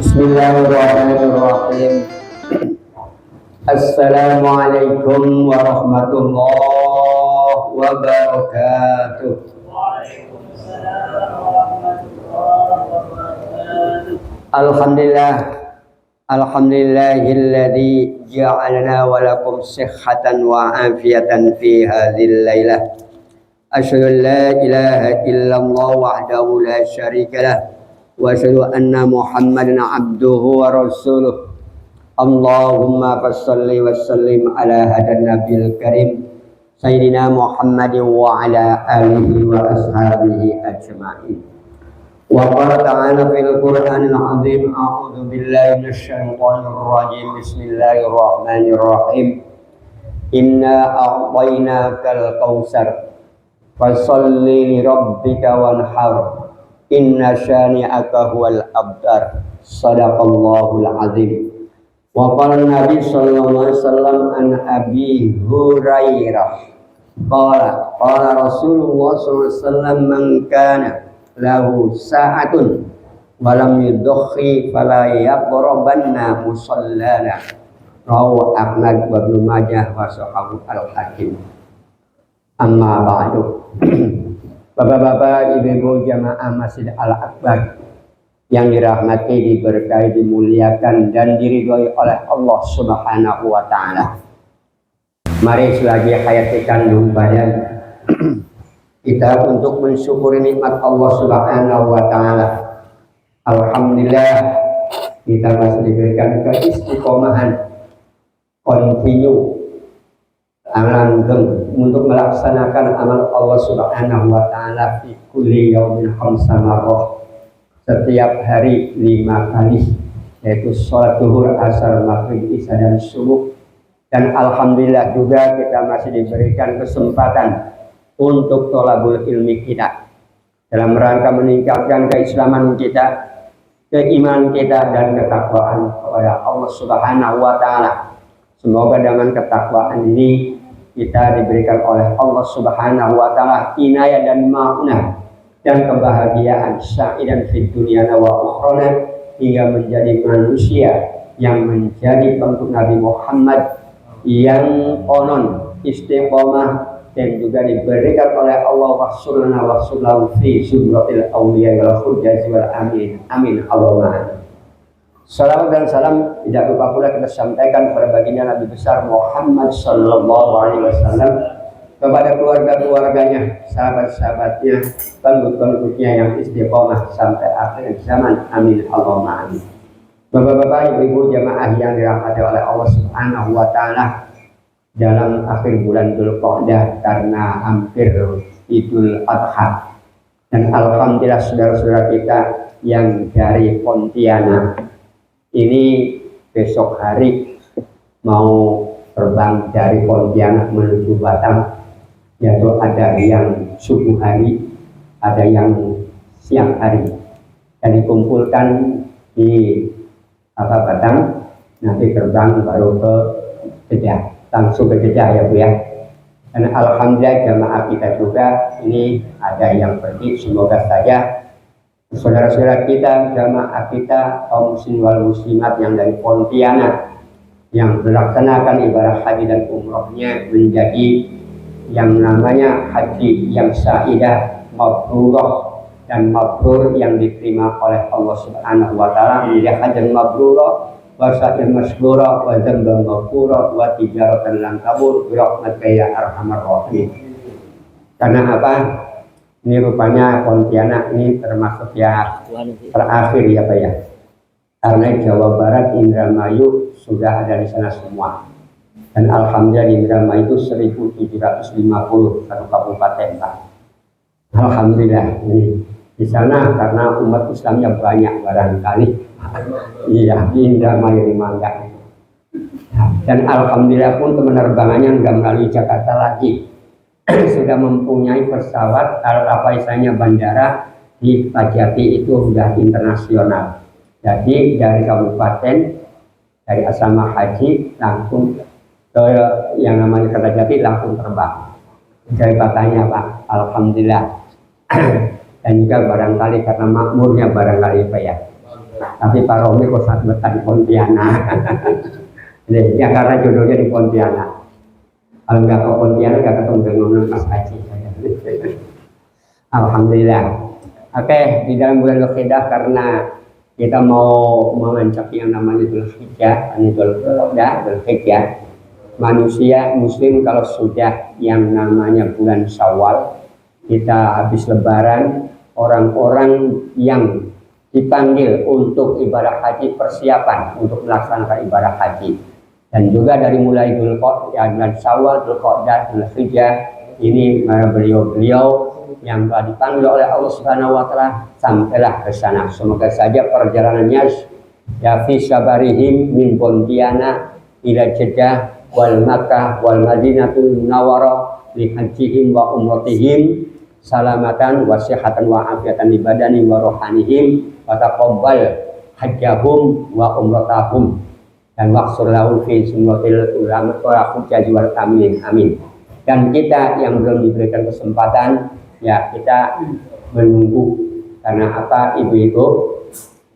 Bismillahirrahmanirrahim. Assalamualaikum warahmatullahi wabarakatuh. Alhamdulillah, alhamdulillahilladzi ja'alana wa lakum sihhatan wa afiyatan fi hadhil lailah. Asyhadu an la ilaha illallah wahdahu la syarika lah wa asyhadu anna Muhammadan abduhu wa rasuluh. Allahumma fassalli wa sallim ala hadan nabiyil karim sayyidina Muhammadin wa ala alihi wa ashabihi ajma'in. Wa qala ta'ala fil Qur'anil 'azim a'udzu billahi minasyaitonir rajim. Bismillahirrahmanirrahim. Inna a'tainakal kautsar fasalli li rabbika wanhar inna syani'aka huwal abtar. Shadaqallahul 'azim. Wa qala Nabi sallallahu alaihi wasallam an Abi Hurairah qala Rasulullah sallallahu alaihi wasallam man kana lahu sa'atun wa lam yudkhi fala yaqrabanna musallana. Rawahu Ahmad wa Ibnu Majah wa sahahu al-Hakim. Amma ba'du. Bapak-bapak, ibu-ibu jamaah Masjid Al-Akbar yang dirahmati, diberkahi, dimuliakan dan diridhoi oleh Allah Subhanahu wa taala. Mari selagi hayat dikandung badan kita untuk mensyukuri nikmat Allah Subhanahu wa taala. Alhamdulillah kita masih diberikan keistiqomahan continue langgeng untuk melaksanakan amal Allah Subhanahu wa taala fi kulli yaumin khamsa marrah. Setiap hari 5 kali, yaitu sholat duhur, asar, maghrib, isya dan subuh. Dan alhamdulillah juga kita masih diberikan kesempatan untuk thalabul ilmi kita dalam rangka meningkatkan keislaman kita, keimanan kita dan ketakwaan kepada Allah Subhanahu wa taala. Semoga dengan ketakwaan ini kita diberikan oleh Allah Subhanahu wa taala inayah dan ma'unah dan kebahagiaan sa'idan fid dunya wa ukhrana, hingga menjadi manusia yang menjadi pengikut Nabi Muhammad yang konon istiqomah dan juga diberikan oleh Allah wasulana wasulahu fi zumratil awliya wal hujjaj wal amin. Amin Allahumma. Salawat dan salam tidak lupa pula kita sampaikan kepada baginda Nabi besar Muhammad sallallahu alaihi wasallam, kepada keluarga-keluarganya, sahabat-sahabatnya, pengikut-pengikutnya yang istiqomah sampai akhir zaman. Amin Allahumma amin. Bapak-bapak, ibu-ibu jamaah yang dirahmati oleh Allah Subhanahu wa taala, dalam akhir bulan Dzulqa'dah karena hampir Idul Adha, dan alhamdulillah saudara-saudara kita yang dari Pontianak ini besok hari mau terbang dari Pontianak menuju Batam, yaitu ada yang subuh hari, ada yang siang hari, dan dikumpulkan di Batam, nanti terbang baru ke Jeddah, langsung ke Jeddah ya Bu ya. Dan alhamdulillah jamaah kita juga ini ada yang pergi. Semoga saja saudara-saudara kita, jamaah kita, kaum muslim wal muslimat yang dari Pontianak yang melaksanakan ibadah haji dan umrohnya menjadi yang namanya haji yang sa'idah, mabrurah dan mabrur, yang diterima oleh Allah Subhanahu wa taala, menjadi haji mabrurah wa sa'yan masyrurah wa dzamban maghfurah wa tijaratan lan tabur bi rahmatika ya arhamar rahimin. Karena apa? Ini rupanya Pontianak ini termasuk ya terakhir ya Pak ya. Karena Jawa Barat, Indramayu sudah ada di sana semua. Dan alhamdulillah di Indramayu itu 1750 satu kabupaten Pak. Alhamdulillah ini di sana karena umat Islamnya banyak barangkali. Iya, di Indramayu di Mangga. Dan alhamdulillah pun penerbangannya nggak melalui Jakarta lagi. Sudah mempunyai pesawat, apa istilahnya bandara di Pajati itu sudah internasional. Jadi dari kabupaten, dari asrama haji langsung ke yang namanya Kertajati langsung terbang. Dari katanya Pak, alhamdulillah. Dan juga barangkali karena makmurnya barangkali Pak ya, Tapi Pak Romi kok saat betah di Pontianak. Ya karena jodohnya di Pontianak. Kalau nggak ke Pontianak nggak ketemu dengan Mas Haji. Alhamdulillah. Oke, di dalam bulan Dzulhijjah karena kita mau mencapai yang namanya Dzulhijjah, Dzulhijjah. Manusia Muslim kalau sudah yang namanya bulan Syawal, kita habis Lebaran, orang-orang yang dipanggil untuk ibadah haji persiapan untuk melaksanakan ibadah haji. Dan juga dari mulai Dzulqa'dah, bulan Syawal, Dzulqa'dah, Dzulhijjah, ini beliau-beliau yang telah dipanggil oleh Allah Subhanahu wa taala sampailah ke sana. Semoga saja perjalanannya ya fi sabarihim min Pontianak ila Jeddah wal Makkah wal Madinatul Munawwarah li hajjihim wa umratihim salamatan wa sihhatan wa afiatan li badani wa rohanihim wa taqabbal hajjahum wa umratahum dan waqsur lahum fi sunnatil ulama wa hujjaj wal amin amin. Dan kita yang belum diberikan kesempatan ya kita menunggu. Karena apa ibu-ibu?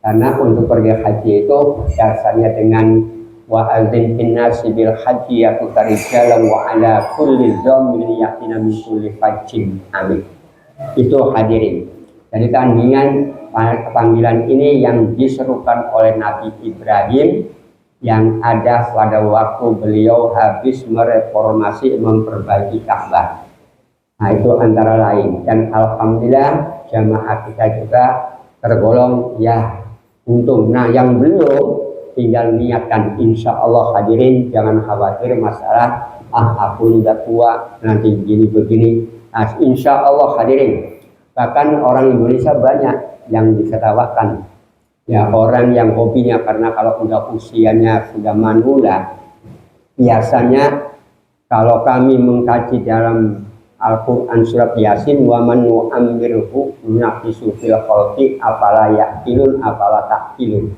Karena untuk pergi haji itu dasarnya dengan wa adzin fin nasi bil haji yatuka rijalan wa ala kulli dhammin yatina min kulli fajjin amin. Itu hadirin. Jadi tandingan panggilan ini yang diserukan oleh Nabi Ibrahim yang ada pada waktu beliau habis mereformasi memperbaiki Ka'bah. Nah itu antara lain. Dan alhamdulillah jamaah kita juga tergolong ya untung. Nah yang belum tinggal niatkan, insya Allah hadirin jangan khawatir masalah aku udah tua nanti gini begini. Nah insya Allah hadirin, bahkan orang Indonesia banyak yang diketawakan ya orang yang hobinya karena kalau udah usianya sudah manula biasanya kalau kami mengkaji dalam Al-Quran surat Yasin wa man nu'ammirhu nunaqisu fil khalqi apala ya'qilun apala ta'qilun.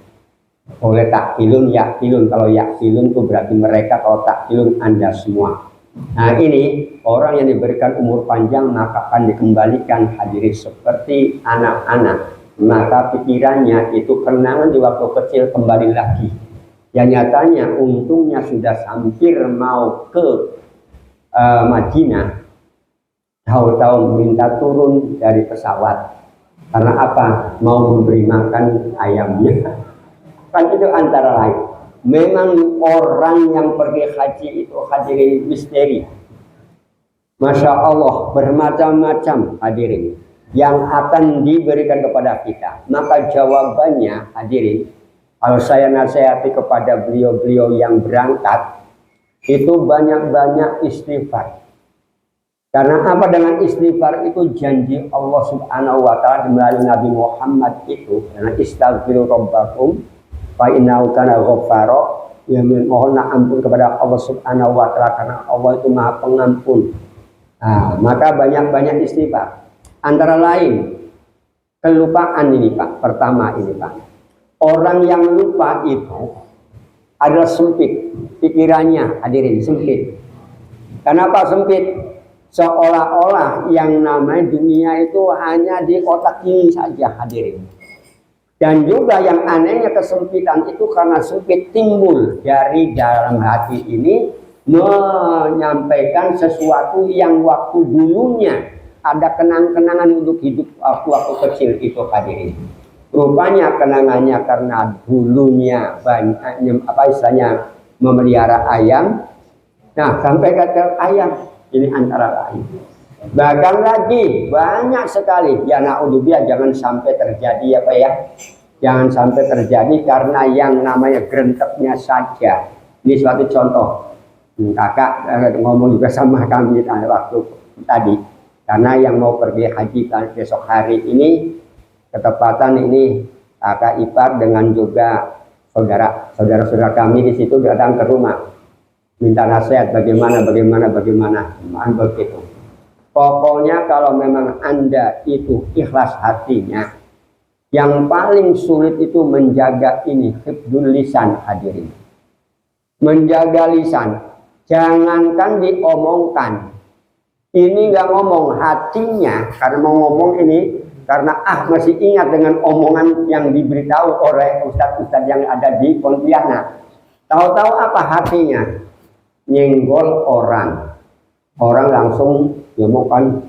Oleh ta'qilun ya'qilun, kalau ya'qilun itu berarti mereka, kalau ta'qilun Anda semua. Nah ini orang yang diberikan umur panjang maka akan dikembalikan hadirin seperti anak-anak, maka pikirannya itu kenangan di waktu kecil kembali lagi. Ya nyatanya untungnya sudah hampir mau ke Madinah, tahu-tahu minta turun dari pesawat karena apa? Mau memberi makan ayamnya. Kan itu antara lain. Memang orang yang pergi haji itu hadirin misteri. Masya Allah bermacam-macam hadirin yang akan diberikan kepada kita. Maka jawabannya hadirin, kalau saya nasihati kepada beliau-beliau yang berangkat itu banyak-banyak istighfar. Karena apa? Dengan istighfar itu janji Allah Subhanahu wa taala melalui Nabi Muhammad itu, karena istaghfiru rabbakum fa innahu kana ghaffara, ya mohonlah ampun kepada Allah Subhanahu wa taala karena Allah itu Maha Pengampun. Nah, maka banyak-banyak istighfar. Antara lain kelupaan ini Pak. Pertama ini Pak. Orang yang lupa itu adalah sempit pikirannya, hadirin, sempit. Kenapa sempit? Seolah-olah yang namanya dunia itu hanya di kotak ini saja hadirin. Dan juga yang anehnya kesempitan itu karena sempit timbul dari dalam hati ini menyampaikan sesuatu yang waktu dulunya ada kenang-kenangan untuk hidup waktu kecil itu hadirin. Rupanya kenangannya karena dulunya banyak apa istilahnya memelihara ayam. Nah sampai kata ayam. Ini antara lain. Bahkan lagi banyak sekali ya naudzubillah jangan sampai terjadi apa ya. Jangan sampai terjadi karena yang namanya gerenteknya saja. Ini suatu contoh. Kakak ngomong juga sama kami waktu tadi. Karena yang mau pergi haji besok hari ini ketepatan ini kakak ipar dengan juga saudara-saudara kami di situ datang ke rumah. Minta nasihat bagaimana begitu. Pokoknya kalau memang Anda itu ikhlas hatinya, yang paling sulit itu menjaga ini hifdzul lisan hadirin. Menjaga lisan, jangankan diomongkan. Ini nggak ngomong hatinya, karena mau ngomong ini karena masih ingat dengan omongan yang diberitahu oleh ustadz-ustadz yang ada di Pontianak. Tahu-tahu apa hatinya? Nyenggol orang. Orang langsung ya mau kan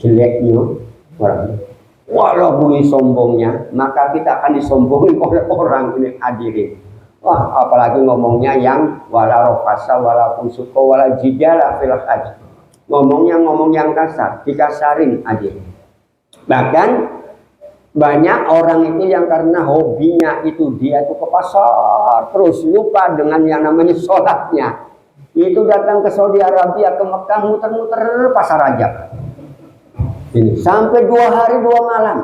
jeleknya orang. Walau bunyi sombongnya, maka kita akan disombongi oleh orang ini hadirin. Wah, apalagi ngomongnya yang wala rofasa, wala fusuko, wala jidala fil hajj. Ngomongnya ngomong yang kasar, dikasarin hadirin. Bahkan banyak orang itu yang karena hobinya itu dia tuh ke pasar terus lupa dengan yang namanya sholatnya. Itu datang ke Saudi Arabia, ke Mekah, muter-muter pasar Rajab. Ini sampai 2 hari 2 malam.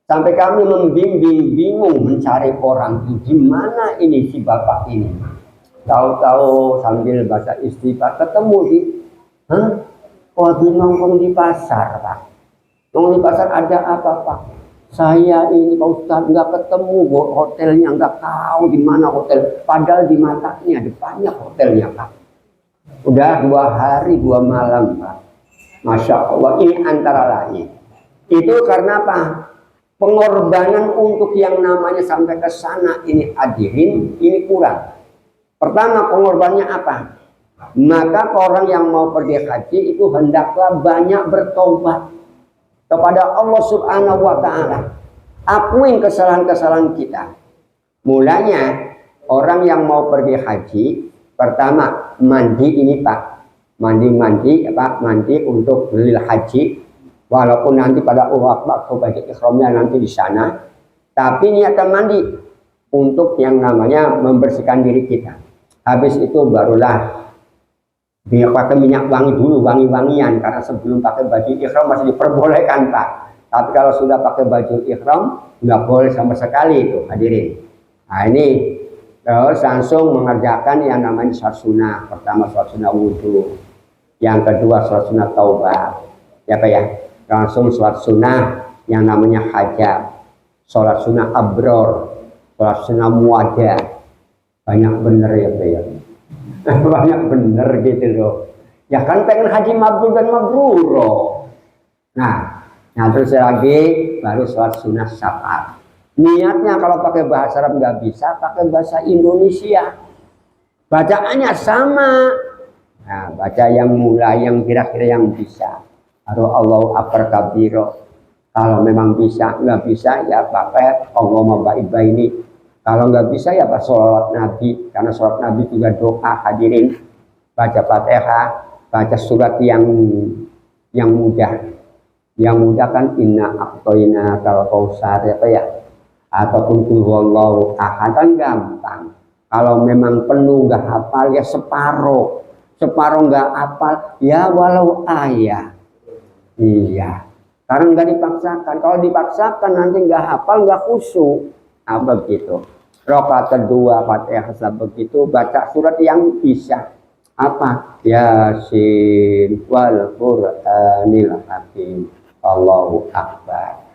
Sampai kami membimbing, bingung mencari orang itu gimana ini si bapak ini. Tahu-tahu sambil baca istighfar ketemu di, lagi nongkrong di pasar, Pak. Nongkrong di pasar ada apa, Pak? Saya ini Pak Ustadz nggak ketemu hotelnya, nggak tahu di mana hotel. Padahal di matanya depannya hotelnya, Pak. Udah 2 hari 2 malam, Pak. Masya Allah, ini antara lain. Itu karena apa? Pengorbanan untuk yang namanya sampai ke sana ini hadirin, ini kurang. Pertama, pengorbanannya apa? Maka orang yang mau pergi haji itu hendaklah banyak bertobat kepada Allah Subhanahu wa Ta'ala. Akuin kesalahan-kesalahan kita. Mulanya, orang yang mau pergi haji, pertama mandi ini Pak. Mandi untuk beli haji, walaupun nanti pada waktu baju ikhramnya nanti di sana, tapi niatan mandi untuk yang namanya membersihkan diri kita. Habis itu barulah dia pakai minyak wangi dulu, wangi-wangian, karena sebelum pakai baju ikhram masih diperbolehkan Pak. Tapi kalau sudah pakai baju ikhram nggak boleh sama sekali itu hadirin. Nah ini terus langsung mengerjakan yang namanya sholat sunnah. Pertama sholat sunnah wudhu, yang kedua sholat sunnah taubat, ya Pak ya. Langsung sholat sunnah yang namanya hajat, sholat sunnah abror, sholat sunnah muadah. Banyak bener ya Pak ya. Banyak bener gitu loh. Ya kan pengen haji mabrur dan mabruro. Nah terus lagi baru sholat sunnah syafaat. Niatnya kalau pakai bahasa Arab nggak bisa, pakai bahasa Indonesia. Bacaannya sama. Nah, baca yang mulai, yang kira-kira yang bisa. Allahu akbar kabiro. Kalau memang bisa, nggak bisa ya pakai Allahumma ba'id baini. Kalau nggak bisa ya pakai sholawat Nabi. Karena sholawat Nabi juga doa hadirin. Baca Fatihah, baca surat yang mudah. Yang mudah kan inna aqtoina kal kausar ya Pak ya. Ataupun qul huwallahu ahad kan gampang. Kalau memang penuh nggak hafal ya separuh nggak hafal ya walau ayat. Iya, karena nggak dipaksakan. Kalau dipaksakan nanti nggak hafal, nggak khusyuk. Apa begitu? Rakaat kedua Fatihah begitu, baca surat yang bisa. Apa? Yasin wal Qur'anil Hakim. Allahu Akbar.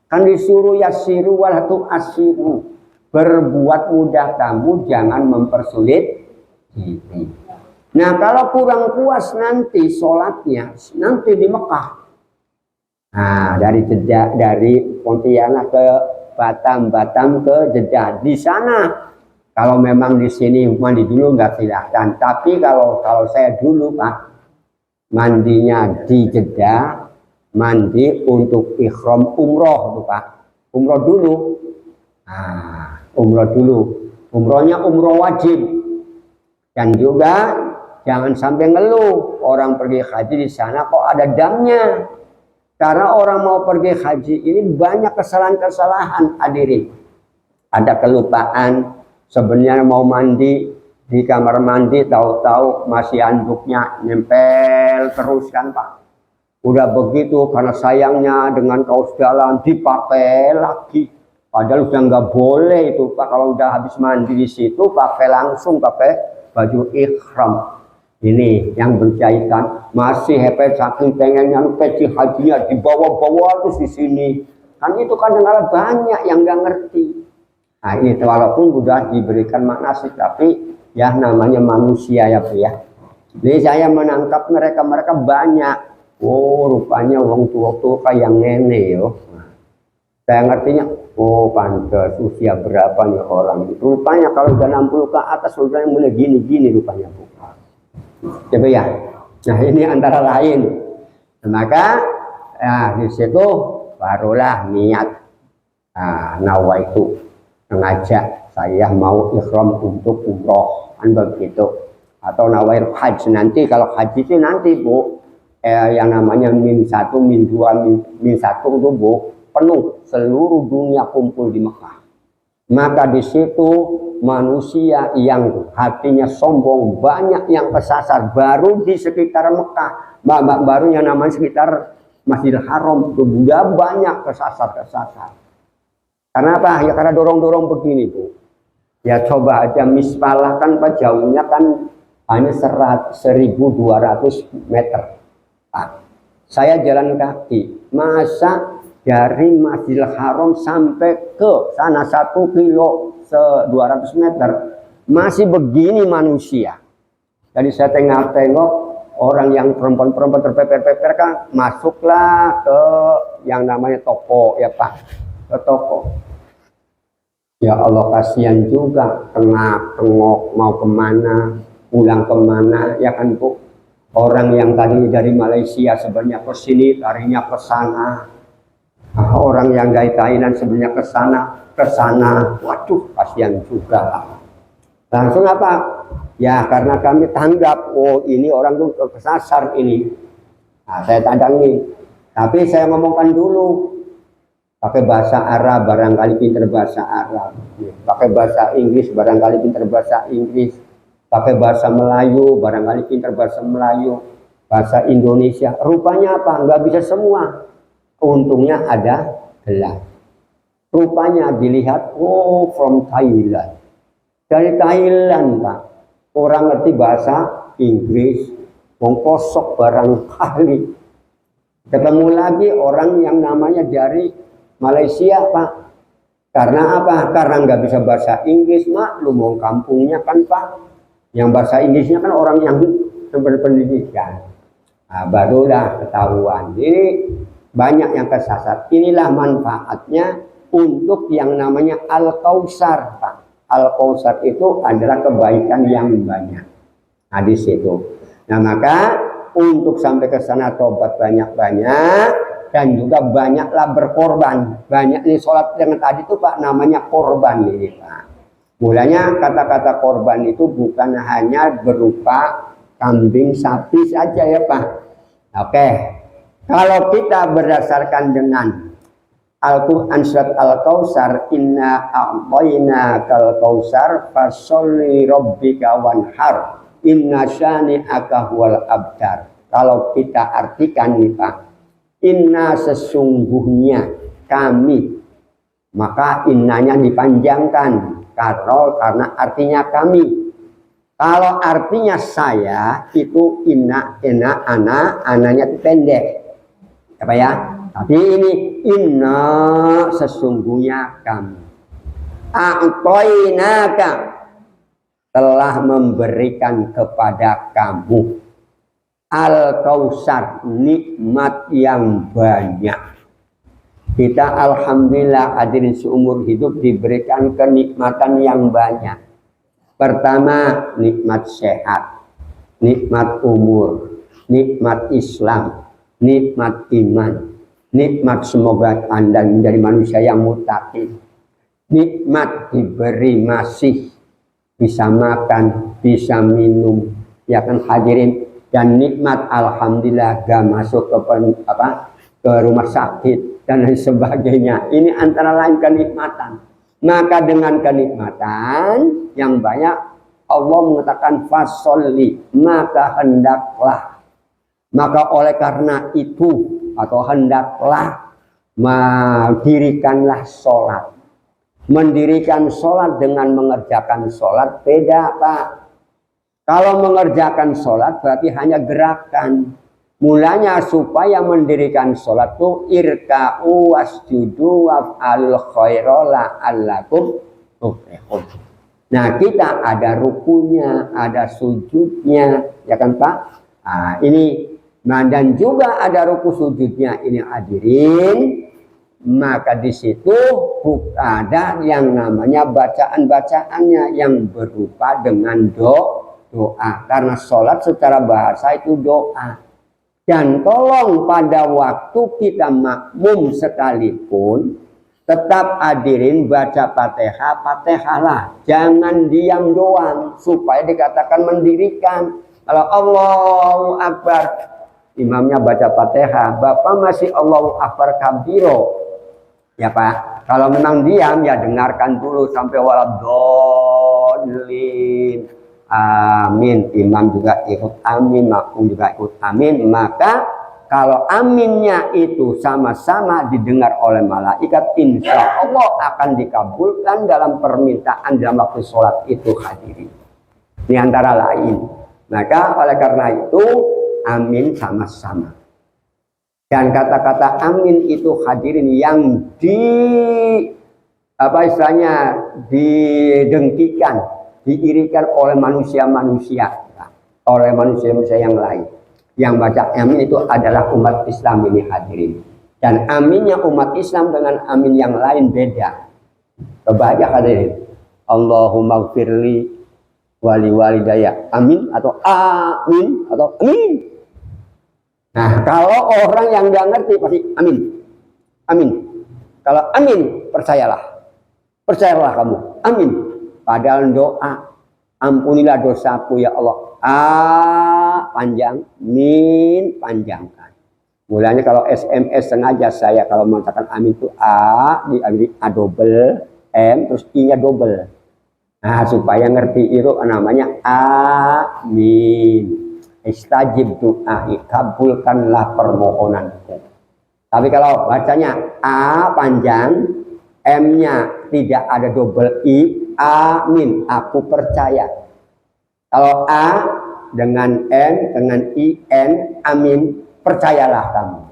Kan disuruh yasiru wal tu'asiru. Berbuat mudah kamu, jangan mempersulit diri. Nah kalau kurang puas nanti sholatnya, nanti di Mekah. Nah dari Pontianak ke Batam ke Jeddah. Di sana kalau memang di sini mandi dulu nggak silahkan. Tapi kalau saya dulu Pak, mandinya di Jeddah. Mandi untuk ikhram umroh tuh Pak, umroh dulu. Nah, umroh dulu. Umrohnya umroh wajib. Dan juga jangan sampai ngeluh orang pergi haji di sana kok ada damnya. Karena orang mau pergi haji ini banyak kesalahan-kesalahan hadirin. Ada kelupaan, sebenarnya mau mandi di kamar mandi tahu-tahu masih handuknya nempel terus kan Pak. Udah begitu karena sayangnya dengan kaos dalam dipakai lagi. Padahal udah nggak boleh itu Pak, kalau udah habis mandi di situ langsung pakai baju ikhram. Ini yang berjahitan masih hebat saking pengen yang peci hajinya dibawa-bawa terus di sini. Kan itu kadang-kadang banyak yang nggak ngerti. Nah ini walaupun sudah diberikan makna sih, tapi ya namanya manusia ya Pak ya. Jadi saya menangkap mereka banyak. Oh rupanya orang tua kayak yang nenek yo. Saya ngertinya, oh pantes usia berapa nih orang itu. Rupanya kalau udah 60 ke atas udah mulai gini-gini rupanya Bu. Coba ya. Nah ini antara lain. Maka di situ barulah niat nawaitu mengajak saya mau ikhram untuk umroh kan begitu. Atau nawair haji nanti, kalau haji itu nanti Bu, yang namanya min 1, min 2, min 1 itu Bu, penuh seluruh dunia kumpul di Mekah. Maka di situ manusia yang hatinya sombong banyak yang kesasar baru di sekitar Mekah, baru yang namanya sekitar Masjidil Haram itu banyak kesasar. Karena apa? Ya karena dorong-dorong begini Bu. Ya coba aja mispalah kan Pak, jauhnya kan hanya 1.200 meter. Pak, saya jalan kaki, masa dari Masjidil Haram sampai ke sana 1 kilo 200 meter masih begini manusia. Jadi saya tengok orang yang perempuan-perempuan terpeper-peper kan masuklah ke yang namanya toko ya Pak, ke toko. Ya Allah kasihan juga, tengok mau kemana, pulang kemana ya kan Bu. Orang yang tadi dari Malaysia sebenarnya ke sini, larinya ke sana. Orang yang dari Thailand sebenarnya ke sana. Waduh, kasihan juga. Langsung apa? Ya karena kami tanggap, oh ini orang tuh kesasar ini. Nah, saya tandangi. Tapi saya ngomongkan dulu. Pakai bahasa Arab, barangkali pintar bahasa Arab. Pakai bahasa Inggris, barangkali pintar bahasa Inggris. Pakai bahasa Melayu, barangkali pintar bahasa Melayu. Bahasa Indonesia, rupanya apa? Nggak bisa semua. Untungnya ada gelar. Rupanya dilihat, oh from Thailand. Dari Thailand Pak. Orang ngerti bahasa Inggris, kosok barangkali. Ketemu lagi orang yang namanya dari Malaysia Pak. Karena apa? Karena nggak bisa bahasa Inggris, maklum mau kampungnya kan Pak. Yang bahasa Inggrisnya kan orang yang berpendidikan. Nah, barulah ketahuan. Jadi banyak yang kesasar. Inilah manfaatnya untuk yang namanya Al-Kausar Pak. Al-Kausar itu adalah kebaikan yang banyak. Nah di situ. Nah maka untuk sampai ke sana tobat banyak-banyak dan juga banyaklah berkorban. Banyak nih sholat dengan tadi itu Pak namanya korban ini Pak. Mulanya kata-kata korban itu bukan hanya berupa kambing sapi saja ya Pak. Oke. Kalau kita berdasarkan dengan Al-Quran surat Al-Kausar, inna a'tayna kal-kausar fasolli rabbika wanhar inna syani'aka huwal abtar. Kalau kita artikan nih Pak, inna sesungguhnya kami, maka innanya dipanjangkan karena artinya kami. Kalau artinya saya itu inna ananya itu pendek. Apa ya? Tapi ini inna sesungguhnya kami. A'tainaka telah memberikan kepada kamu Al-Kausar, nikmat yang banyak. Kita alhamdulillah hadirin seumur hidup diberikan kenikmatan yang banyak. Pertama, nikmat sehat, nikmat umur, nikmat Islam, nikmat iman, nikmat semoga Anda menjadi manusia yang muttaqin, nikmat diberi masih bisa makan, bisa minum, ya kan hadirin, dan nikmat alhamdulillah gak masuk ke rumah sakit dan lain sebagainya. Ini antara lain kenikmatan. Maka dengan kenikmatan yang banyak Allah mengatakan fasolli, maka hendaklah. Maka oleh karena itu atau hendaklah mendirikanlah sholat. Mendirikan sholat dengan mengerjakan sholat beda Pak. Kalau mengerjakan sholat berarti hanya gerakan. Mulanya supaya mendirikan sholat itu irka'u wasjudu waf'alul khaira la'allakum tuflihun. Nah kita ada rukunya, ada sujudnya, ya kan Pak? Nah, ini dan juga ada ruku sujudnya ini hadirin. maka di situ ada yang namanya bacaan-bacaannya yang berupa dengan doa. Karena sholat secara bahasa itu doa. Dan tolong pada waktu kita makmum sekalipun, tetap hadirin baca Fatihah lah. Jangan diam doang supaya dikatakan mendirikan. Kalau Allahu Akbar, imamnya baca Fatihah, Bapak masih Allahu Akbar kabiro. Ya Pak, kalau memang diam ya dengarkan dulu sampai waladhdallin. Amin. Imam juga ikut amin, makmum juga ikut amin. Maka kalau aminnya itu sama-sama didengar oleh malaikat, insya Allah akan dikabulkan dalam permintaan dalam waktu sholat itu hadirin. Ini antara lain. Maka oleh karena itu amin sama-sama. Dan kata-kata amin itu hadirin yang didengkikan, diirikan oleh manusia-manusia yang lain. Yang baca amin itu adalah umat Islam ini hadirin. Dan aminnya umat Islam dengan amin yang lain beda. Coba aja hadirin. Allahumma gfirli wali walidaya. Amin atau amin atau amin. Nah, kalau orang yang nggak ngerti pasti amin. Amin. Kalau amin, percayalah kamu. Amin. Padahal doa, ampunilah dosaku ya Allah. Panjang, min panjangkan. Mulanya kalau SMS sengaja saya kalau mengatakan amin itu diambil A double, M terus I-nya double. Nah, supaya ngerti itu namanya amin. Istajib doa, kabulkanlah permohonanku. Tapi kalau bacanya A panjang, M-nya tidak ada double I, amin, aku percaya. Kalau A dengan N, dengan I, N, amin, percayalah kamu.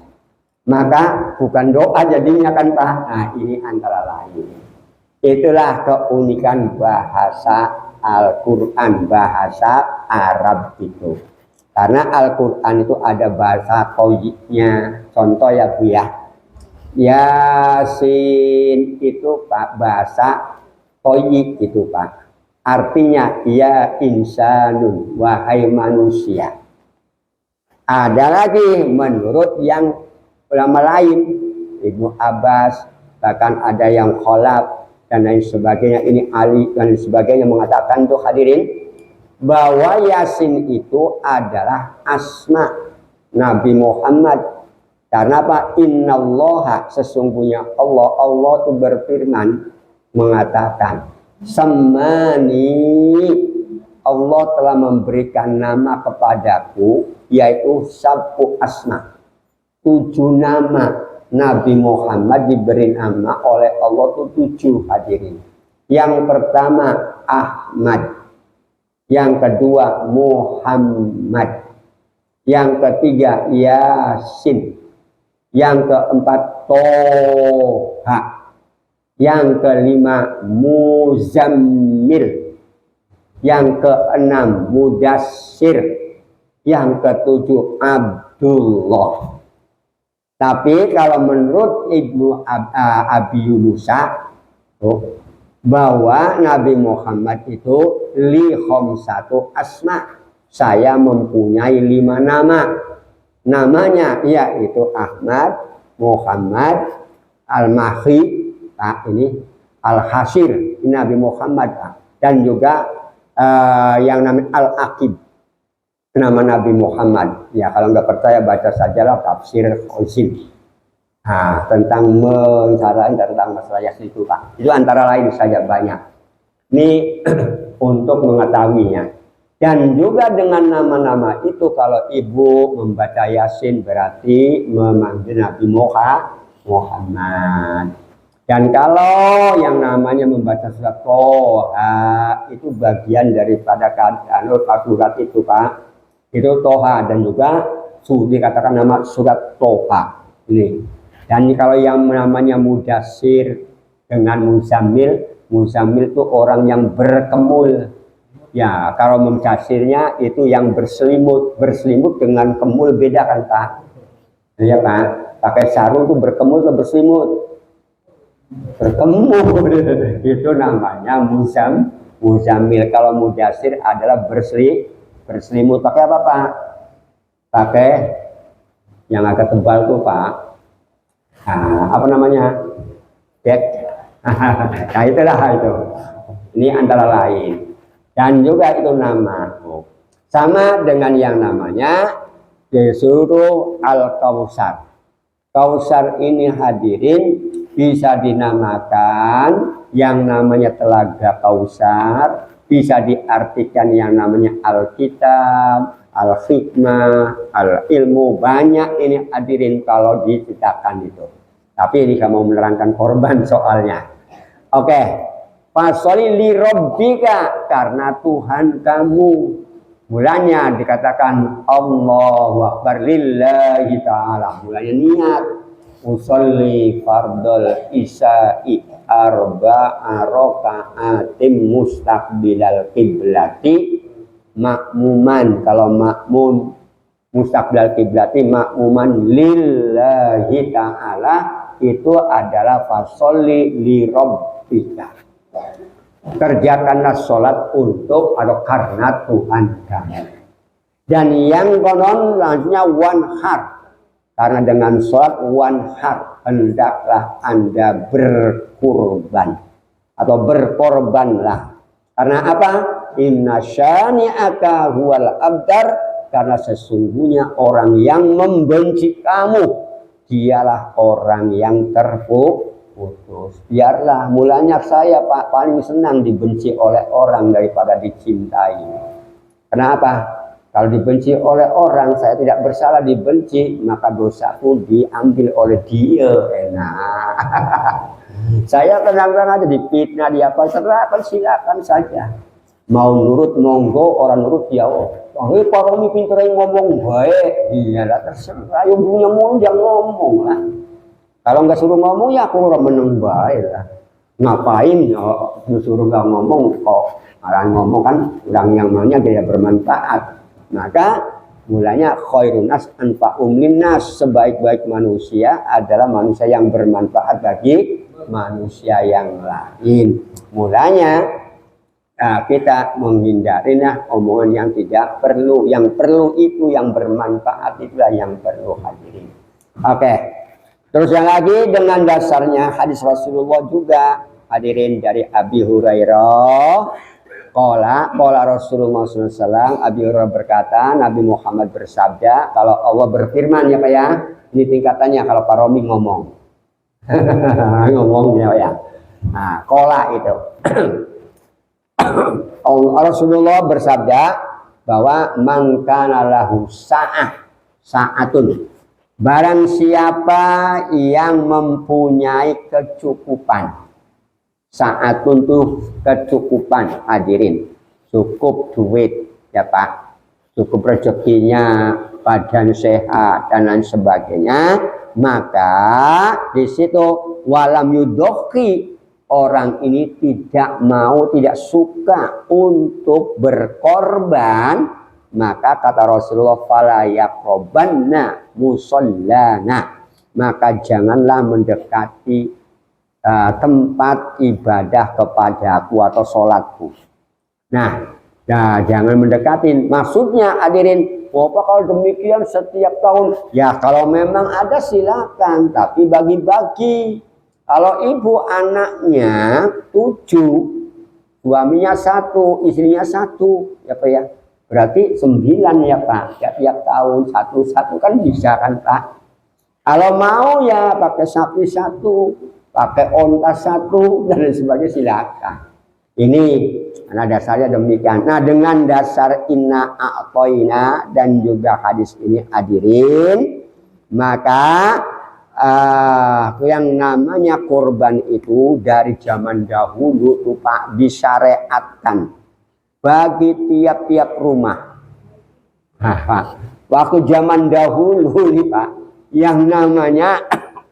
Maka bukan doa jadinya kan Pak. Nah, ini antara lain. Itulah keunikan bahasa Al-Quran, bahasa Arab itu. Karena Al-Quran itu ada bahasa toyiknya. Contoh ya Bu ya. Yasin itu Pak, bahasa toyik itu Pak. Artinya ya insanun, wahai manusia. Ada lagi menurut yang ulama lain, Ibnu Abbas, bahkan ada yang Khalaf dan lain sebagainya, ini Ali dan lain sebagainya mengatakan tuh hadirin, bahwa Yasin itu adalah asma Nabi Muhammad. Karena apa? Innallaha, sesungguhnya Allah itu berfirman mengatakan, Semani, Allah telah memberikan nama kepadaku, yaitu Sab'u Asma, 7 nama. Nabi Muhammad diberi nama oleh Allah itu 7 hadirin. Yang pertama Ahmad, yang kedua Muhammad, yang ketiga Yasin, yang keempat Toha, yang kelima Muzammil, yang keenam Mudassir, yang ketujuh Abdullah. Tapi kalau menurut Ibnu Abi Yunusa bahwa Nabi Muhammad itu li khamsatu asma, saya mempunyai 5 nama. Namanya yaitu Ahmad, Muhammad, Al-Mahdi, ini Al-Hasir, Nabi Muhammad, dan juga yang namanya Al-Aqib, nama Nabi Muhammad. Ya kalau nggak percaya baca sajalah tafsir Qasim. Nah, tentang mencarain tentang masalah Yasin itu Pak. Itu antara lain saja banyak. Ini untuk mengetahuinya. Dan juga dengan nama-nama itu kalau ibu membaca Yasin berarti memanggil Nabi Muhammad. Dan kalau yang namanya membaca surat Toha itu bagian daripada surat itu Pak. Itu Toha dan juga dikatakan nama surat Toha ini. Dan kalau yang namanya Mudassir dengan Muzammil itu orang yang berkemul. Ya, kalau Mudassirnya itu yang berselimut dengan kemul beda kan Pak? Ya Pak, pakai sarung itu berkemul atau berselimut? bertemu. Itu namanya muzamil. Kalau mudasir adalah berselimut. Pakai apa Pak? Pakai yang agak tebal tuh Pak. Nah, apa namanya? Dek. Nah itulah itu. Ini antara lain. Dan juga itu nama. Sama dengan yang namanya disuruh Al-Kausar. Kausar ini hadirin bisa dinamakan yang namanya Telaga Kausar, bisa diartikan yang namanya Alkitab, Al-Hikmah, Al-Ilmu. Banyak ini hadirin kalau diceritakan itu. Tapi ini kamu mau menerangkan korban soalnya. Oke. Fasoli li rabbika, karena Tuhan kamu. Mulanya dikatakan Allahu Akbar lillahi ta'ala. Mulanya niat usolli fardol isya'i arba'a raka'atin mustaqbilal qiblati makmuman. Kalau makmum mustaqbilal qiblati makmuman lillahi ta'ala, itu adalah fasolli li rabbika. Kerjakanlah sholat untuk atau karena Tuhan kamu. Dan yang konon langsungnya wanhar, karena dengan sholat wanhar hendaklah Anda berkurban atau berkorbanlah. Karena apa? Inna syani'aka huwal abtar, karena sesungguhnya orang yang membenci kamu dialah orang yang terputus. Biarlah, mulanya saya Pak paling senang dibenci oleh orang daripada dicintai. Kenapa? Kalau dibenci oleh orang, saya tidak bersalah dibenci, maka dosaku diambil oleh dia. Enak. Saya tenang-tenang aja, dipitnah dia apa, silakan saja. Mau nurut monggo, orang nurut ya. Tapi Pak Romi pintar ngomong baik, iyalah terserah. Yang punya mulut yang ngomong lah. Kalau nggak suruh ngomong ya aku meneng baik lah. Ngapain suruh nggak ngomong kok malah ngomong, kan orang yang maunya dia bermanfaat. Maka mulanya khairun nas anfa'um linnas, sebaik-baik manusia adalah manusia yang bermanfaat bagi manusia yang lain. Mulanya kita menghindarinya omongan yang tidak perlu. Yang perlu itu yang bermanfaat, itulah yang perlu hadirin. Oke. Terus yang lagi dengan dasarnya hadis Rasulullah juga hadirin dari Abi Hurairah. Qala Rasulullah SAW, Abi Hurairah berkata, Nabi Muhammad bersabda, kalau Allah berfirman ya Pak ya, ini tingkatannya kalau Pak Romi ngomong. Ngomongnya ya. Nah, qala itu. Rasulullah bersabda bahwa man kana lahu sa'atun, barang siapa yang mempunyai kecukupan. Sa'atun tuh kecukupan hadirin, cukup duit ya Pak, cukup rezekinya, badan sehat dan lain sebagainya, maka di situ walam yudoki, orang ini tidak mau, tidak suka untuk berkorban, maka kata Rasulullah fala yaqrabanna musallana, maka janganlah mendekati tempat ibadah kepadaku atau sholatku. Nah, jangan mendekatin. Maksudnya hadirin, Bapak kalau demikian setiap tahun, ya kalau memang ada silakan, tapi bagi-bagi. Kalau ibu anaknya 7, suaminya 1, istrinya 1, ya Pak ya, berarti 9 ya Pak. Ya, tiap tahun 1 kan bisa kan Pak. Kalau mau ya pakai sapi 1, pakai onta 1 dan lain sebagainya silakan. Ini nah dasarnya demikian. Nah dengan dasar inna a'toina dan juga hadis ini hadirin, maka yang namanya korban itu dari zaman dahulu tuh Pak disyariatkan bagi tiap-tiap rumah. Pak, waktu zaman dahulu nih Pak, yang namanya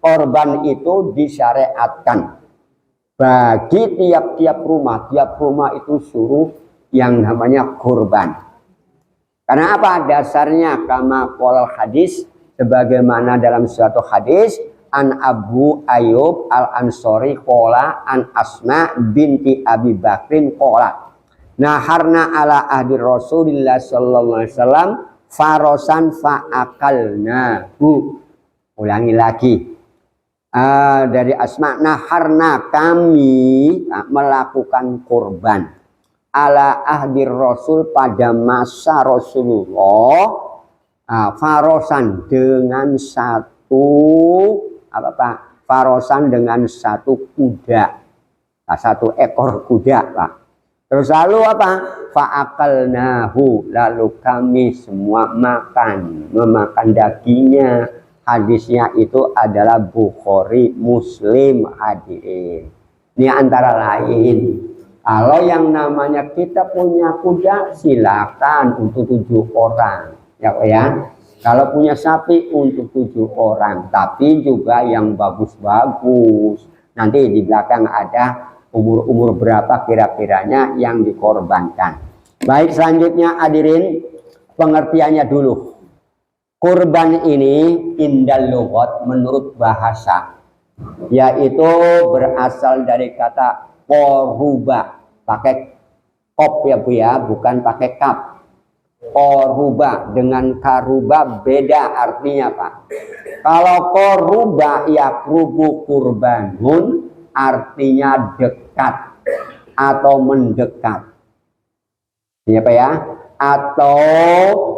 korban itu disyariatkan bagi tiap-tiap rumah. Tiap rumah itu suruh yang namanya kurban. Karena apa? Dasarnya kama qolal hadis, sebagaimana dalam suatu hadis, an Abu Ayyub al-Ansori qala an Asma binti Abi Bakrin qala naharna ala ahdi Rasulillah sallallahu alaihi wasallam farosan fa'akalnahu. Ulangi lagi. Dari Asma, naharna kami melakukan kurban ala ahdi Rasul pada masa Rasulullah, farosan dengan satu farosan dengan satu kuda, satu ekor kuda, Pak. Terus lalu apa? Fa'akalnahu, lalu kami semua memakan dagingnya. Hadisnya itu adalah Bukhari, Muslim, hadirin. Ini antara lain. Kalau yang namanya kita punya kuda, silakan untuk 7 orang, ya. Kalau punya sapi untuk 7 orang, tapi juga yang bagus-bagus. Nanti di belakang ada umur berapa kira-kiranya yang dikorbankan. Baik, selanjutnya hadirin, pengertiannya dulu. Kurban ini indal lughat menurut bahasa, yaitu berasal dari kata koruba, pakai kop ya Bu ya, bukan pakai kap. Koruba dengan karuba beda artinya Pak. Kalau koruba ya krubu kurbanun, artinya dekat atau mendekat. Ini apa ya? Atau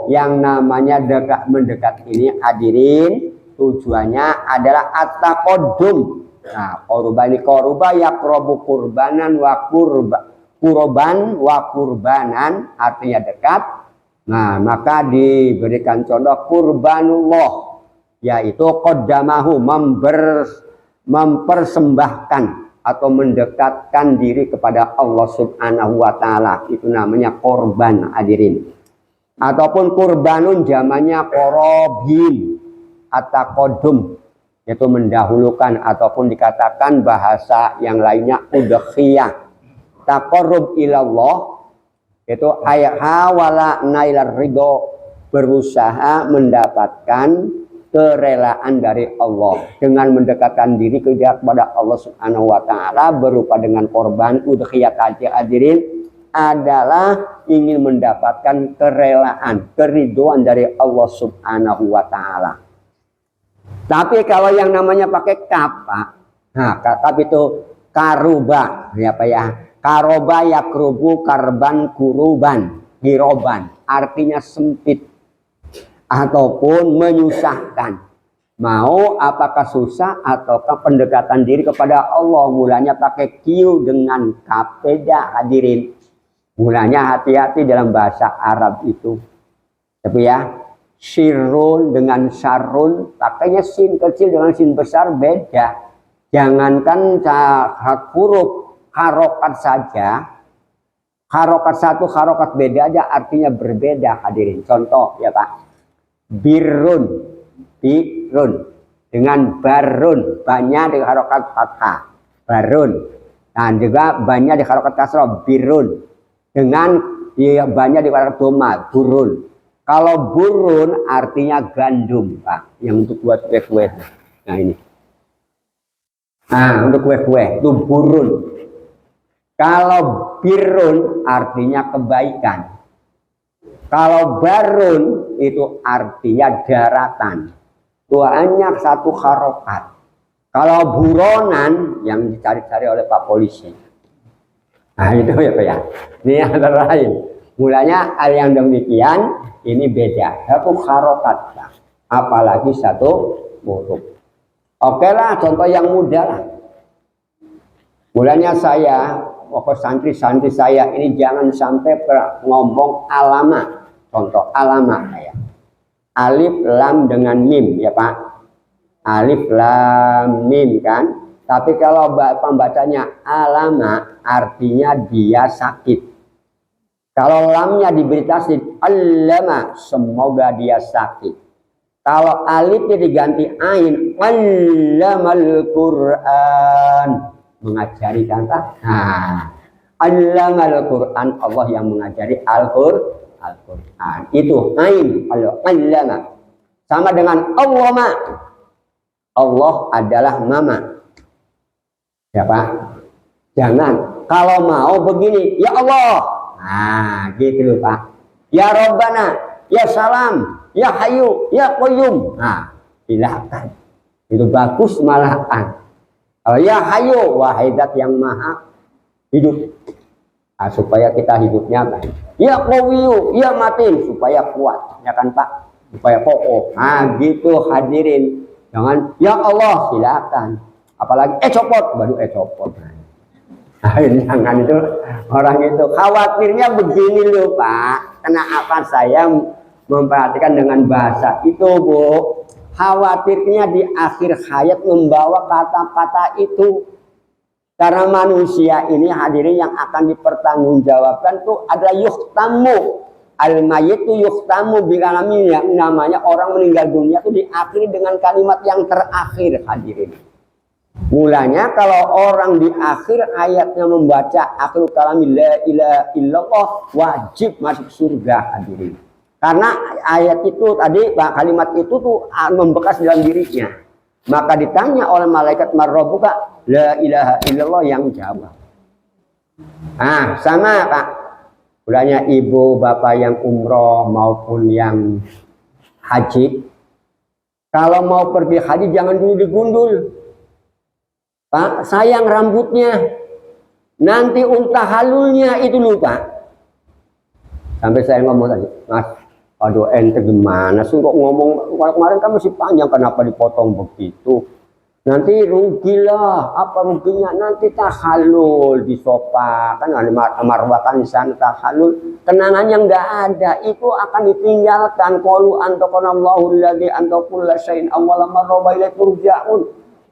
yang namanya dekat mendekat ini hadirin tujuannya adalah at-taqaddum. Nah, koruba yaqrabu kurbanan wa kurban wa kurbanan artinya dekat. Nah, maka diberikan contoh kurbanullah, yaitu qaddamahu, mempersembahkan atau mendekatkan diri kepada Allah Subhanahu wa taala, itu namanya korban hadirin. Ataupun kurbanun zamannya korobin at-taqaddum, yaitu mendahulukan, ataupun dikatakan bahasa yang lainnya udhiyah. Taqarrub ilallah itu ayat hawala nailar ridho, berusaha mendapatkan kerelaan dari Allah dengan mendekatkan diri kepada Allah Subhanahu wa taala berupa dengan korban udhiyah tadi hadirin, adalah ingin mendapatkan kerelaan, keridhoan dari Allah Subhanahu wa taala. Tapi kalau yang namanya pakai kap, Pak. Nah, kap itu karuba, ya Pak ya. Karoba yakrubu karban kuruban, giroban, artinya sempit ataupun menyusahkan. Mau apakah susah ataukah pendekatan diri kepada Allah, mulanya pakai kiu dengan kap, beda hadirin. Mulanya hati-hati dalam bahasa Arab itu. Tapi ya, sirun dengan sarun, pakainya sin kecil dengan sin besar beda. Jangankan huruf harokat saja, harokat satu harokat beda aja artinya berbeda hadirin. Contoh ya Pak, birun dengan barun, banyak di harokat fathah barun, dan juga banyak di harokat kasroh birun, dengan banyak di harokat doma burun. Kalau burun artinya gandum Pak, yang untuk buat kue-kue. Nah ini, nah untuk kue-kue itu burun. Kalau birun artinya kebaikan. Kalau barun itu artinya daratan. Itu hanya satu harokat. Kalau buronan yang dicari-cari oleh Pak Polisi. Nah itu ya Pak ya. Ini antara lain. Mulanya hal yang demikian ini beda. Satu harokat. Apalagi satu huruf. Oke lah, contoh yang mudah lah. Mulanya saya, santri-santri saya ini jangan sampai ngomong alama. Contoh alama kayak alif lam dengan mim ya Pak. Alif lam mim kan. Tapi kalau pembacanya alama artinya dia sakit. Kalau lamnya diberi tasdid allama, semoga dia sakit. Kalau alifnya diganti ain, allamal Qur'an, mengajari kan Pak. Nah, allamal Qur'an, Allah yang mengajari Al-Qur'an. Itu ain, allama. Sama dengan Allahumma. Allah adalah mama. Ya Pak, jangan. Kalau mau begini, ya Allah. Nah, gitu loh Pak. Ya Rabbana, ya Salam, ya Hayyu, ya Qayyum. Nah, silakan. Itu bagus malahan. Kalau ya Hayyu, wahai zat yang maha hidup. Nah, supaya kita hidupnya baik. Ya Qawiyyu, ya Matin, supaya kuat. Ya kan Pak? Supaya kokoh. Nah, gitu hadirin. Jangan, ya Allah, silakan. Apalagi copot, baru copot. Nah, jangan itu orang itu khawatirnya begini loh Pak. Kenapa saya memperhatikan dengan bahasa itu Bu? Khawatirnya di akhir hayat membawa kata-kata itu. Karena manusia ini hadirin yang akan dipertanggungjawabkan tuh adalah yuhtamu. Al-mayyitu yuhtamu bikalami, yang namanya orang meninggal dunia itu diakhiri dengan kalimat yang terakhir hadirin. Mulanya kalau orang di akhir ayatnya membaca akhir kalami la ilaha illallah, wajib masuk surga hadirin. Karena ayat itu tadi, kalimat itu tuh membekas dalam dirinya. Maka ditanya oleh malaikat marrobuka, la ilaha illallah, yang jawab. Nah, sama Pak. Mulanya ibu bapak yang umroh maupun yang haji, kalau mau pergi haji jangan dulu digundul. Pak, sayang rambutnya. Nanti unta halulnya itu lupa. Sampai saya ngomong tadi, Mas, aduh ente gimana sih kok ngomong, kemarin kan masih panjang, kenapa dipotong begitu? Nanti rugilah, apa ruginya? Nanti tahalul di sofa, kan ada marwah kan di sana tahalul. Kenangannya nggak ada, itu akan ditinggalkan. Qalu antaqanallahu alladzi antaqalla syai'in awwala marra wa ilaihi turja'un.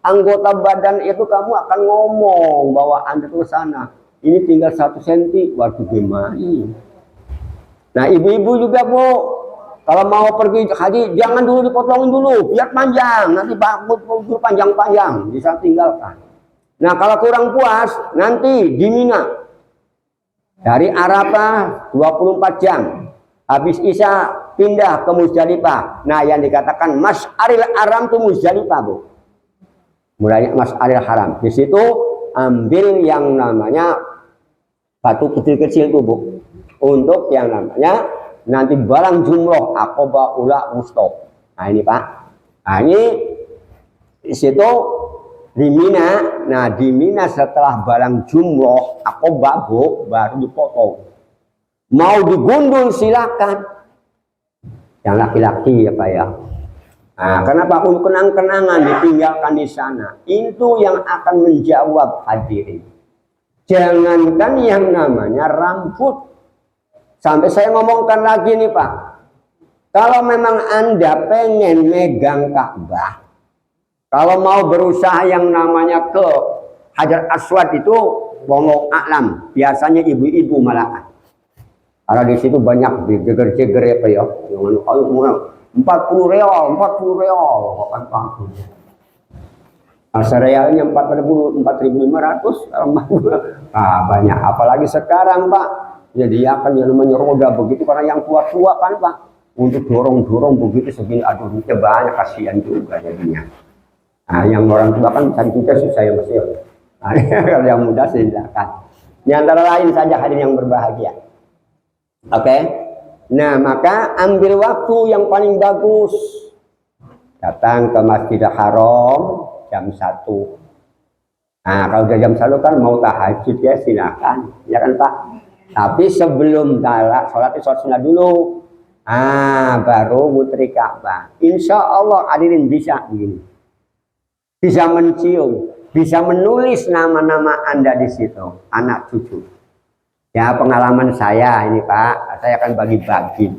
Anggota badan itu kamu akan ngomong bahwa Anda ke sana. Ini tinggal 1 senti, waduh gimana? Nah, ibu-ibu juga Bu, kalau mau pergi haji jangan dulu dipotongin dulu, biar panjang, nanti bagus panjang-panjang, bisa tinggalkan. Nah, kalau kurang puas, nanti di Mina. Dari Arafah 24 jam. Habis Isya pindah ke Muzdalifah. Nah, yang dikatakan Masy'aril Haram itu Muzdalifah, Bu. Mulai Masy'aril Haram. Di situ ambil yang namanya batu kecil-kecil itu Bu. Untuk yang namanya nanti barang jumroh Aqabah Ula Wusta. Nah ini Pak. Nah ini di situ di Mina. Nah di Mina setelah barang jumroh Aqabah Bu, baru dipotong. Mau digundul silakan. Yang laki-laki ya Pak ya. Nah, kenapa untuk kenang-kenangan ditinggalkan di sana? Itu yang akan menjawab hadirin. Jangankan yang namanya rambut. Sampai saya ngomongkan lagi nih Pak. Kalau memang Anda pengen megang Ka'bah, kalau mau berusaha yang namanya ke Hajar Aswad itu, wallahu a'lam, biasanya ibu-ibu malahan. Karena di situ banyak jeger-jeger ya Pak ya. Yang 40 real, 40 real, kan Pak. Serealnya 4.500, banyak. Apalagi sekarang Pak, jadi akan yang namanya roda begitu, karena yang tua-tua kan Pak, untuk dorong-dorong begitu segini, aduh duitnya banyak, kasihan juga jadinya. Nah, yang orang tua kan cari juga susah ya Mas ya. Nah, kalau yang muda silakan. Di antara lain saja hadirin yang berbahagia. Oke. Nah, maka ambil waktu yang paling bagus. Datang ke Masjidil Haram jam 1. Nah, kalau udah jam 1 kan mau tahajud ya silakan. Ya kan Pak? Tapi sebelum sholat sunnah dulu. Ah, baru putri Ka'bah. Insya Allah hadirin bisa begini. Bisa mencium, bisa menulis nama-nama Anda di situ, anak cucu. Ya pengalaman saya ini Pak, saya akan bagi-bagi,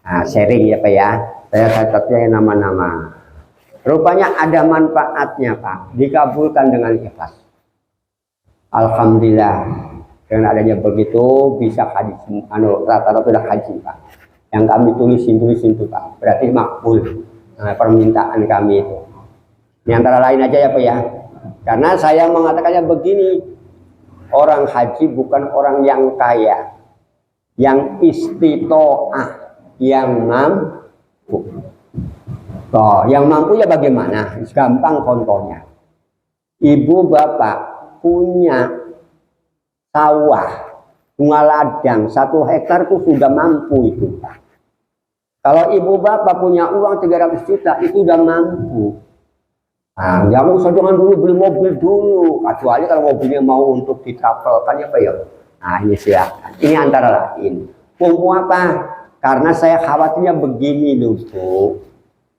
nah, sharing ya Pak ya. Saya catatnya nama-nama. Rupanya ada manfaatnya Pak, dikabulkan dengan ikhlas. Alhamdulillah, dengan adanya begitu bisa haji, rata-rata sudah haji Pak. Yang kami tulisin itu Pak, berarti makbul permintaan kami itu. Ini antara lain aja ya Pak ya. Karena saya mengatakannya begini. Orang haji bukan orang yang kaya, yang istitoah, yang mampu. Toh, yang mampu ya bagaimana? Gampang contohnya. Ibu bapak punya sawah, bunga ladang 1 hektar itu sudah mampu itu, Pak. Kalau ibu bapak punya uang 300 juta itu udah mampu. Nah, jangan dulu beli mobil dulu, kecuali kalau mobilnya mau untuk ditravelkan ya Pak ya. Nah ini silakan. Ini antara lain. Umum apa? Karena saya khawatirnya begini loh Bu.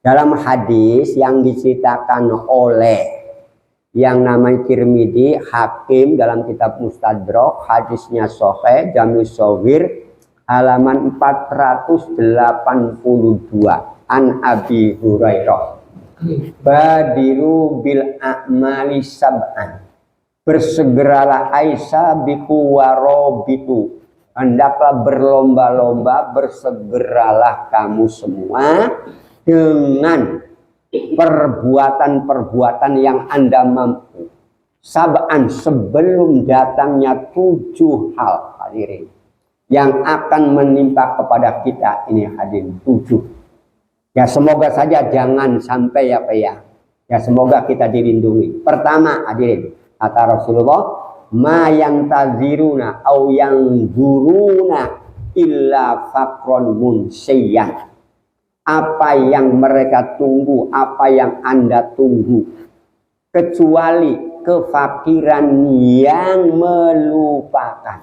Dalam hadis yang diceritakan oleh yang namanya Tirmidzi, Hakim dalam kitab Mustadrak, hadisnya Sahih, Jami' Shaghir, halaman 482, an Abi Hurairah. Badiru bil a'mali sab'an, bersegeralah Aisyah biku warobitu, hendaklah berlomba-lomba, bersegeralah kamu semua dengan perbuatan-perbuatan yang Anda mampu. Sab'an, sebelum datangnya 7 hal, hadirin, yang akan menimpa kepada kita. Ini hadirin 7. Ya semoga saja jangan sampai ya Pak ya. Ya semoga kita dilindungi. Pertama hadirin, kata Rasulullah, ma yang taziruna au yang zuruna illa faqron munsayyan. Apa yang mereka tunggu, apa yang Anda tunggu, kecuali kefakiran yang melupakan.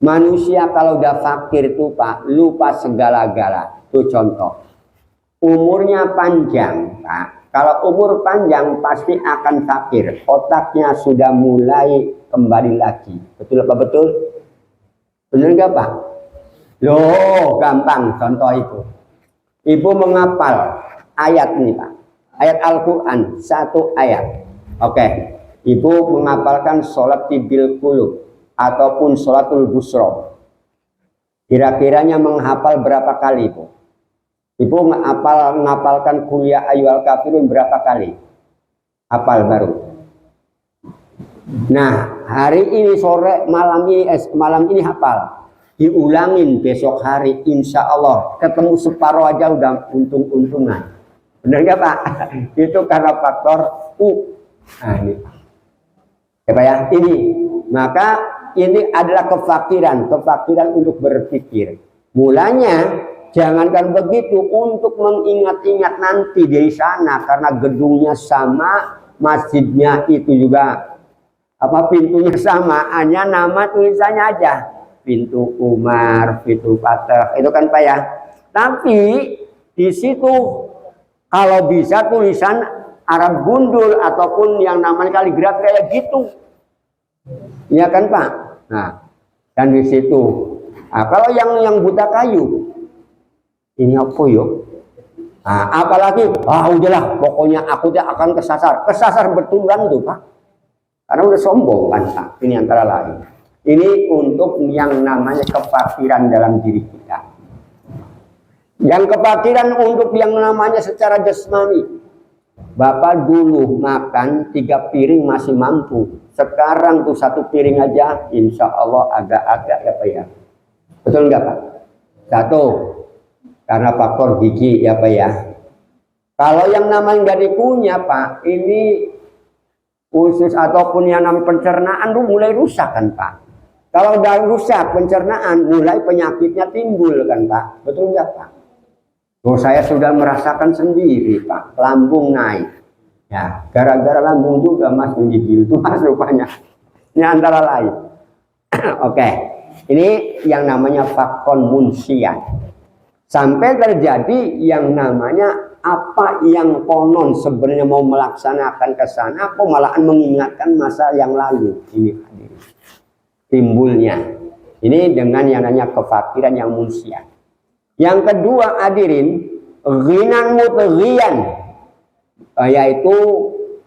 Manusia kalau udah fakir tuh Pak, lupa segala-gala. Itu contoh. Umurnya panjang, Pak. Kalau umur panjang pasti akan fakir. Otaknya sudah mulai kembali lagi. Betul apa betul? Benar nggak Pak? Loh, gampang contoh itu. Ibu menghafal ayat ini Pak. Ayat Al-Quran, 1 ayat. Oke. Ibu menghafalkan sholat bil qulub ataupun sholatul busra. Kira-kiranya menghafal berapa kali Bu? Ibu ngapalkan kuliah ayyuhal kafirun berapa kali? Hafal baru. Nah, hari ini sore, malam ini hafal. Diulangin besok hari, insya Allah ketemu separuh aja udah untung-untungan. Benar nggak Pak? Itu karena faktor U. Nah, ini. Ya Pak ya, ini. Maka ini adalah kefakiran untuk berpikir. Mulanya jangankan begitu, untuk mengingat-ingat nanti di sana, karena gedungnya sama, masjidnya itu juga pintunya sama, hanya nama tulisannya aja, pintu Umar, pintu Fatah, itu kan Pak ya. Tapi di situ kalau bisa tulisan Arab gundul ataupun yang namanya kaligrafi kayak gitu, ya kan Pak. Nah, dan di situ, nah, kalau yang buta kayu, ini apa yuk? Nah, apalagi, udahlah, pokoknya aku akan kesasar betulan tuh Pak. Karena udah sombong kan Pak. Ini antara lain. Ini untuk yang namanya kefakiran dalam diri kita. Yang kefakiran untuk yang namanya secara jasmani. Bapak dulu makan 3 piring masih mampu. Sekarang tuh 1 piring aja, insya Allah agak-agak ya Pak ya. Betul nggak Pak? 1. Karena faktor gigi ya Pak ya. Kalau yang namanya nggak dikunyah Pak, ini usus ataupun yang namanya pencernaan tuh mulai rusak kan Pak. Kalau udah rusak pencernaan, mulai penyakitnya timbul kan Pak. Betul nggak Pak? Oh, saya sudah merasakan sendiri Pak, lambung naik. Ya, gara-gara lambung juga Mas menggigil itu Mas rupanya. Ini antara lain. Oke, ini yang namanya faktor munsian. Sampai terjadi yang namanya apa yang konon sebenarnya mau melaksanakan ke sana, kok malahan mengingatkan masa yang lalu. Ini timbulnya. Ini dengan yang namanya kefakiran yang munsian. Yang kedua hadirin, ghinan mutghiyan, yaitu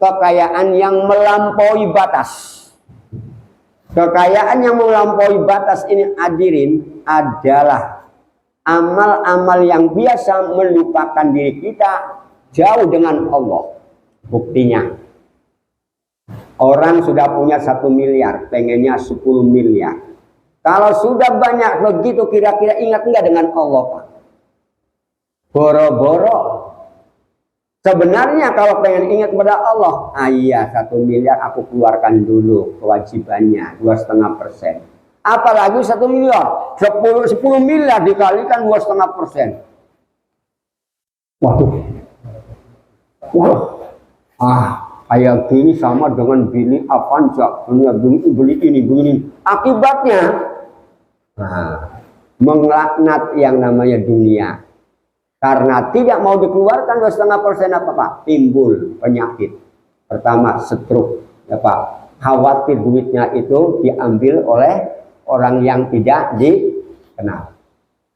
kekayaan yang melampaui batas. Kekayaan yang melampaui batas ini hadirin adalah amal-amal yang biasa melupakan diri kita jauh dengan Allah. Buktinya, orang sudah punya 1 miliar, pengennya 10 miliar. Kalau sudah banyak begitu, kira-kira ingat enggak dengan Allah Pak? Boro-boro Sebenarnya kalau pengen ingat kepada Allah, iya 1 miliar aku keluarkan dulu kewajibannya 2,5%. Apalagi 1 miliar, 10 miliar dikalikan 2,5%. Waduh, wah, kayak gini sama dengan beli Avanza, beli ini. Akibatnya, melaknat yang namanya dunia. Karena tidak mau dikeluarkan 2,5% apa-apa, timbul penyakit. Pertama, stroke, ya Pak. Khawatir duitnya itu diambil oleh orang yang tidak dikenal.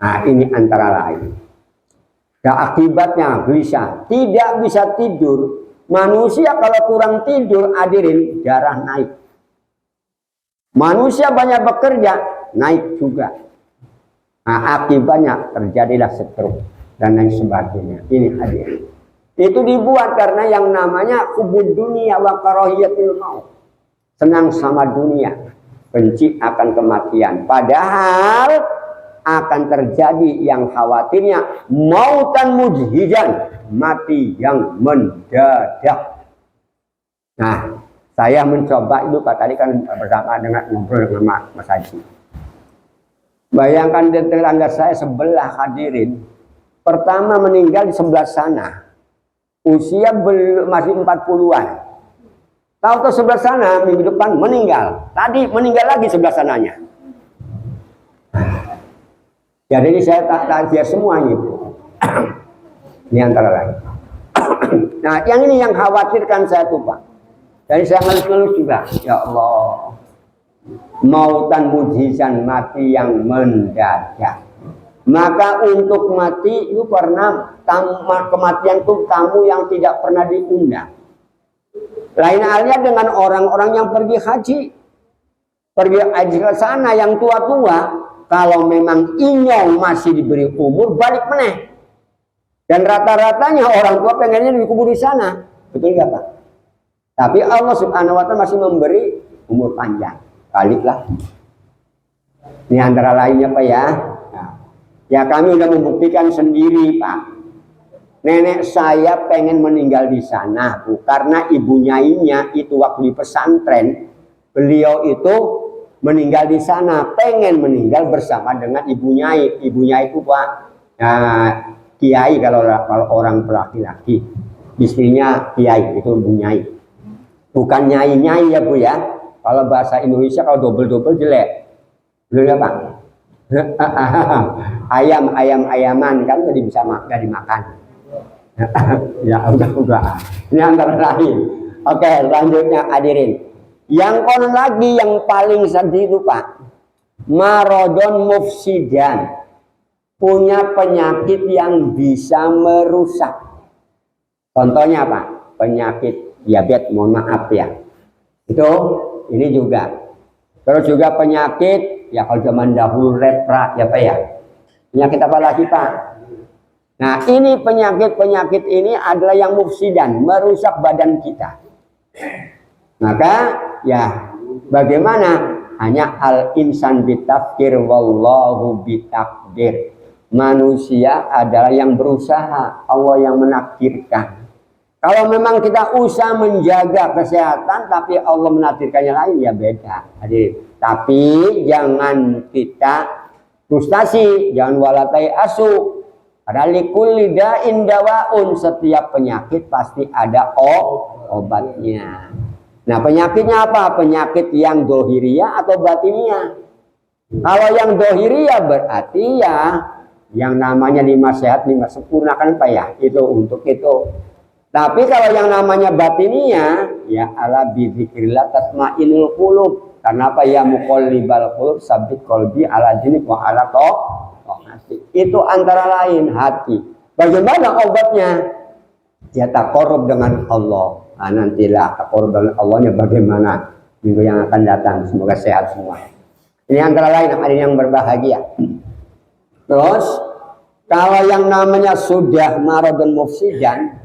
Nah, ini antara lain. Dan akibatnya gelisah, tidak bisa tidur. Manusia kalau kurang tidur, hadirin, darah naik. Manusia banyak bekerja, naik juga. Nah, akibatnya terjadilah stroke dan lain sebagainya. Ini hadirin. Itu dibuat karena yang namanya hubud dunia wa karahiyatul maut. Senang sama dunia, benci akan kematian. Padahal akan terjadi yang khawatirnya mautan mujhidan, mati yang mendadak. Nah, saya mencoba itu Pak, tadi kan bersama dengan ngobrol dengan Mas Haji. Bayangkan di tetangga saya sebelah hadirin, pertama meninggal di sebelah sana, usia masih 40-an. Tahu sebelah sana minggu depan meninggal, tadi meninggal lagi sebelah sananya. Jadi ini saya takziah semuanya itu. Ini antara lain. Nah, yang ini yang khawatirkan saya tuh Pak. Jadi saya ngelus-ngelus juga, ya Allah, mautan mujizan, mati yang mendadak. Maka untuk mati itu karena kematian itu tamu yang tidak pernah diundang. Lain halnya dengan orang-orang yang pergi haji ke sana yang tua-tua. Kalau memang inyong masih diberi umur, balik meneh. Dan rata-ratanya orang tua pengennya dikubur di sana, betul nggak Pak? Tapi Allah Subhanahu Wa Taala masih memberi umur panjang, baliklah. Ini antara lainnya Pak ya. Nah, ya kami udah membuktikan sendiri Pak. Nenek saya pengen meninggal di sana, Bu, karena ibu nyainya itu waktu di pesantren, beliau itu meninggal di sana, pengen meninggal bersama dengan ibu nyai. Ibu nyai itu Pak, kiai kalau orang laki-laki, istrinya kiai itu ibu nyai. Bukan nyai-nyai ya Bu ya. Kalau bahasa Indonesia kalau double jelek. Betul ya Pak? Ayaman kan jadi bisa dimakan. Ya udah. Ini antara lain. Oke, selanjutnya hadirin. Yang konon lagi yang paling sedih itu Pak, marodon mufsidan, punya penyakit yang bisa merusak. Contohnya Pak, penyakit diabetes, mohon maaf ya. Ini juga. Terus juga penyakit, ya kalau zaman dahulu lepra ya Pak ya. Penyakit apa lagi Pak? Nah ini penyakit ini adalah yang mufsidan, merusak badan kita. Maka ya bagaimana? Hanya al-insan bitafkir wallahu bitakdir. Manusia adalah yang berusaha, Allah yang menakdirkan. Kalau memang kita usaha menjaga kesehatan tapi Allah menakdirkannya lain ya beda. Tapi jangan kita frustasi, jangan walatai asu. Padahal likulli da'in dawaun, setiap penyakit pasti ada obatnya. Nah penyakitnya apa? Penyakit yang dohiriyah atau batiniyah. Kalau yang dohiriyah berarti ya yang namanya 5 sehat 5 sempurna kan Pak ya, itu untuk itu. Tapi kalau yang namanya batiniyah ya ala bizikrillah tatmainul qulub. Karena apa? Ya muqallibal qulub sabbit qalbi ala dinik wa ala taati. Itu antara lain hati. Bagaimana obatnya? Ya taqarrub dengan Allah. Nah, nantilah korban Allahnya bagaimana minggu yang akan datang. Semoga sehat semua. Ini antara lain ada yang berbahagia. Terus kalau yang namanya sudah maradun mufsidan,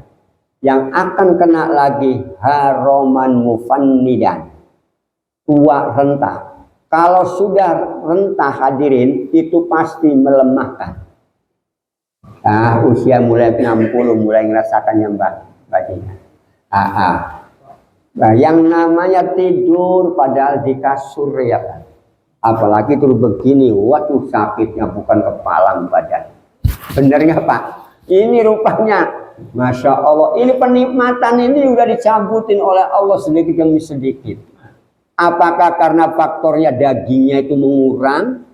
yang akan kena lagi haroman mufannidan, tua rentah. Kalau sudah rentah hadirin itu pasti melemahkan. Nah, usia mulai 60 mulai ngerasakan yang baik. bajingan. Nah, yang namanya tidur padahal di kasur ya kan. Apalagi terus begini, waduh sakitnya bukan kepala badan. Bener nggak Pak? Ini rupanya, Masya Allah, ini penikmatan ini udah dicabutin oleh Allah sedikit demi sedikit. Apakah karena faktornya dagingnya itu mengurang,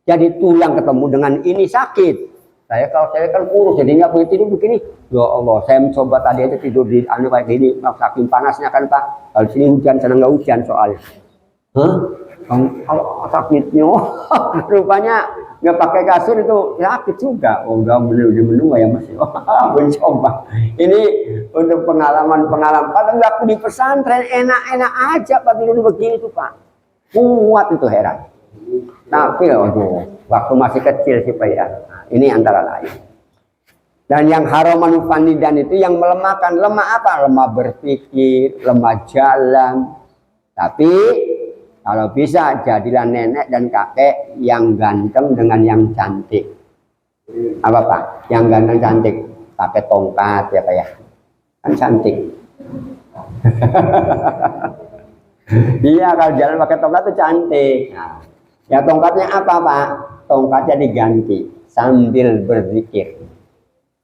jadi tulang ketemu dengan ini sakit? Kalau saya kan kurus, jadi nggak boleh tidur begini. Ya Allah, saya mencoba tadi aja tidur di anu kayak gini, saking panasnya kan Pak. Kalau sini hujan, sana nggak hujan soalnya. Kalau sakitnya, rupanya nggak pakai kasur itu sakit juga. Oh, udah menua ya Mas. Mencoba. Ini untuk pengalaman. Padahal aku di pesantren enak-enak aja Pak tidur begini tuh Pak. Kuat itu heran. Tapi waktu masih kecil sih Pak ya. Nah, ini antara lain. Dan yang haraman fanidan itu yang melemahkan. Lemah apa? Lemah berpikir, lemah jalan. Tapi kalau bisa jadilah nenek dan kakek yang ganteng dengan yang cantik. Apa Pak? Yang ganteng cantik pakai tongkat ya Pak ya. Kan cantik. Iya kalau jalan pakai tongkat itu cantik. Nah, ya tongkatnya apa Pak? Tongkatnya diganti sambil berzikir.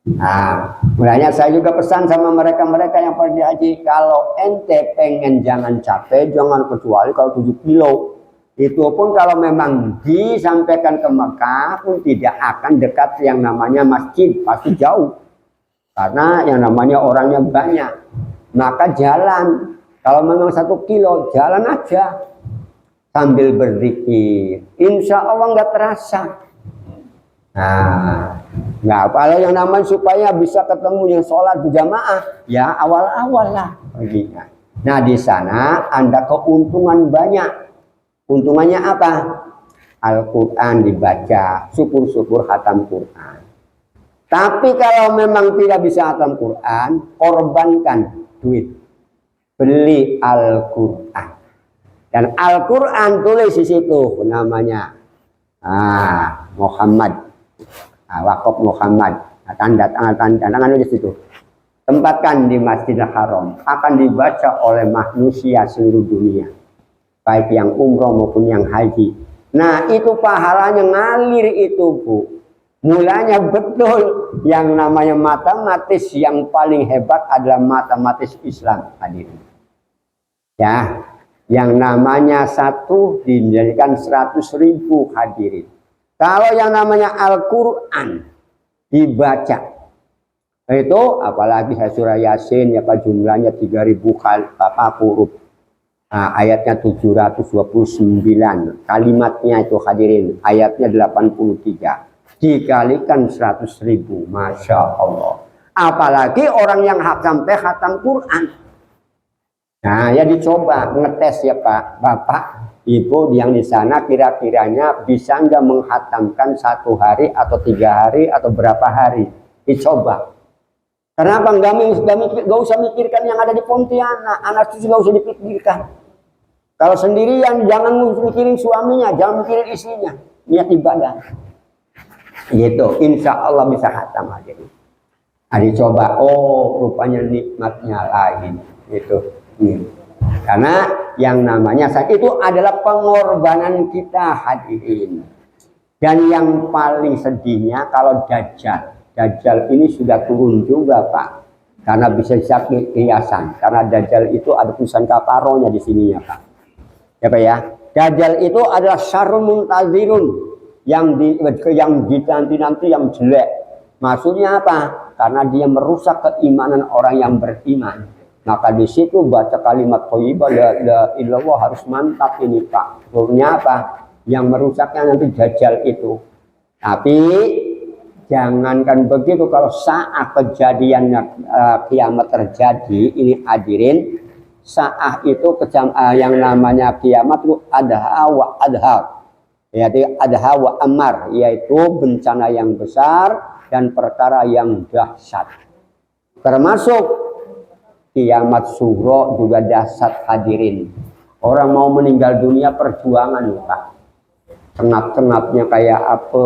Nah, mulanya saya juga pesan sama mereka-mereka yang pergi haji, kalau ente pengen jangan capek, jangan kecuali kalau 7 kilo. Itu pun kalau memang disampaikan ke Mekah pun tidak akan dekat yang namanya masjid, pasti jauh. Karena yang namanya orangnya banyak. Maka jalan, kalau memang 1 kilo, jalan aja. Sambil berzikir, insya Allah nggak terasa. Nah, nggak kalau yang namanya supaya bisa ketemu yang sholat berjamaah, ya awal-awal lah baginya. Nah di sana Anda keuntungan banyak. Untungannya apa? Al-Quran dibaca, syukur-syukur khatam Quran. Tapi kalau memang tidak bisa khatam Quran, korbankan duit, beli Al-Quran. Dan Al-Quran tulis di situ namanya Muhammad. Wakaf Muhammad, tanda tangan di situ. Tempatkan di Masjidil Haram, akan dibaca oleh manusia seluruh dunia, baik yang umroh maupun yang haji. Nah itu pahalanya ngalir itu Bu. Mulanya betul yang namanya matematis yang paling hebat adalah matematis Islam hadirin. Ya, yang namanya 1 dijadikan 100.000 hadirin. Kalau yang namanya Al-Quran dibaca, itu apalagi surah Yasin ya Pak, jumlahnya 3.000 huruf. Nah, ayatnya 729, kalimatnya itu hadirin, ayatnya 83. Dikalikan 100.000, Masya Allah. Apalagi orang yang sampai khatam Quran. Nah, ya dicoba ngetes ya Pak, Bapak. Ibu yang di sana kira-kiranya bisa nggak menghatamkan 1 hari atau 3 hari atau berapa hari? Dicoba. Kenapa nggak usah mikirkan yang ada di Pontianak, anak itu nggak usah dipikirkan. Kalau sendirian jangan mikirin suaminya, jangan mikirin istrinya, niat ibadah. Gitu, insya Allah bisa khatam aja. Nah, dicoba. Oh, rupanya nikmatnya lain. Gitu. Karena yang namanya saat itu adalah pengorbanan kita hadirin. Dan yang paling sedihnya kalau Dajjal ini sudah turun juga Pak. Karena bisa sakit kiasan. Karena Dajjal itu ada tulisan kafaronya di sininya Pak. Ya Pak ya. Dajjal itu adalah syarrun muntazirun. Yang nanti yang jelek. Maksudnya apa? Karena dia merusak keimanan orang yang beriman. Maka di situ baca kalimat thayyibah la ilaha illallah harus mantap ini Pak. Maksudnya apa? Yang merusaknya nanti Dajjal itu. Tapi jangankan begitu, kalau saat kejadiannya kiamat terjadi, ini hadirin, saat itu yang namanya kiamat itu adha wa adha. Yaitu adha wa amar, yaitu bencana yang besar dan perkara yang dahsyat. Termasuk kiamat sugro juga dahsyat hadirin. Orang mau meninggal dunia perjuangan Pak. Tengap-tengapnya kayak apa?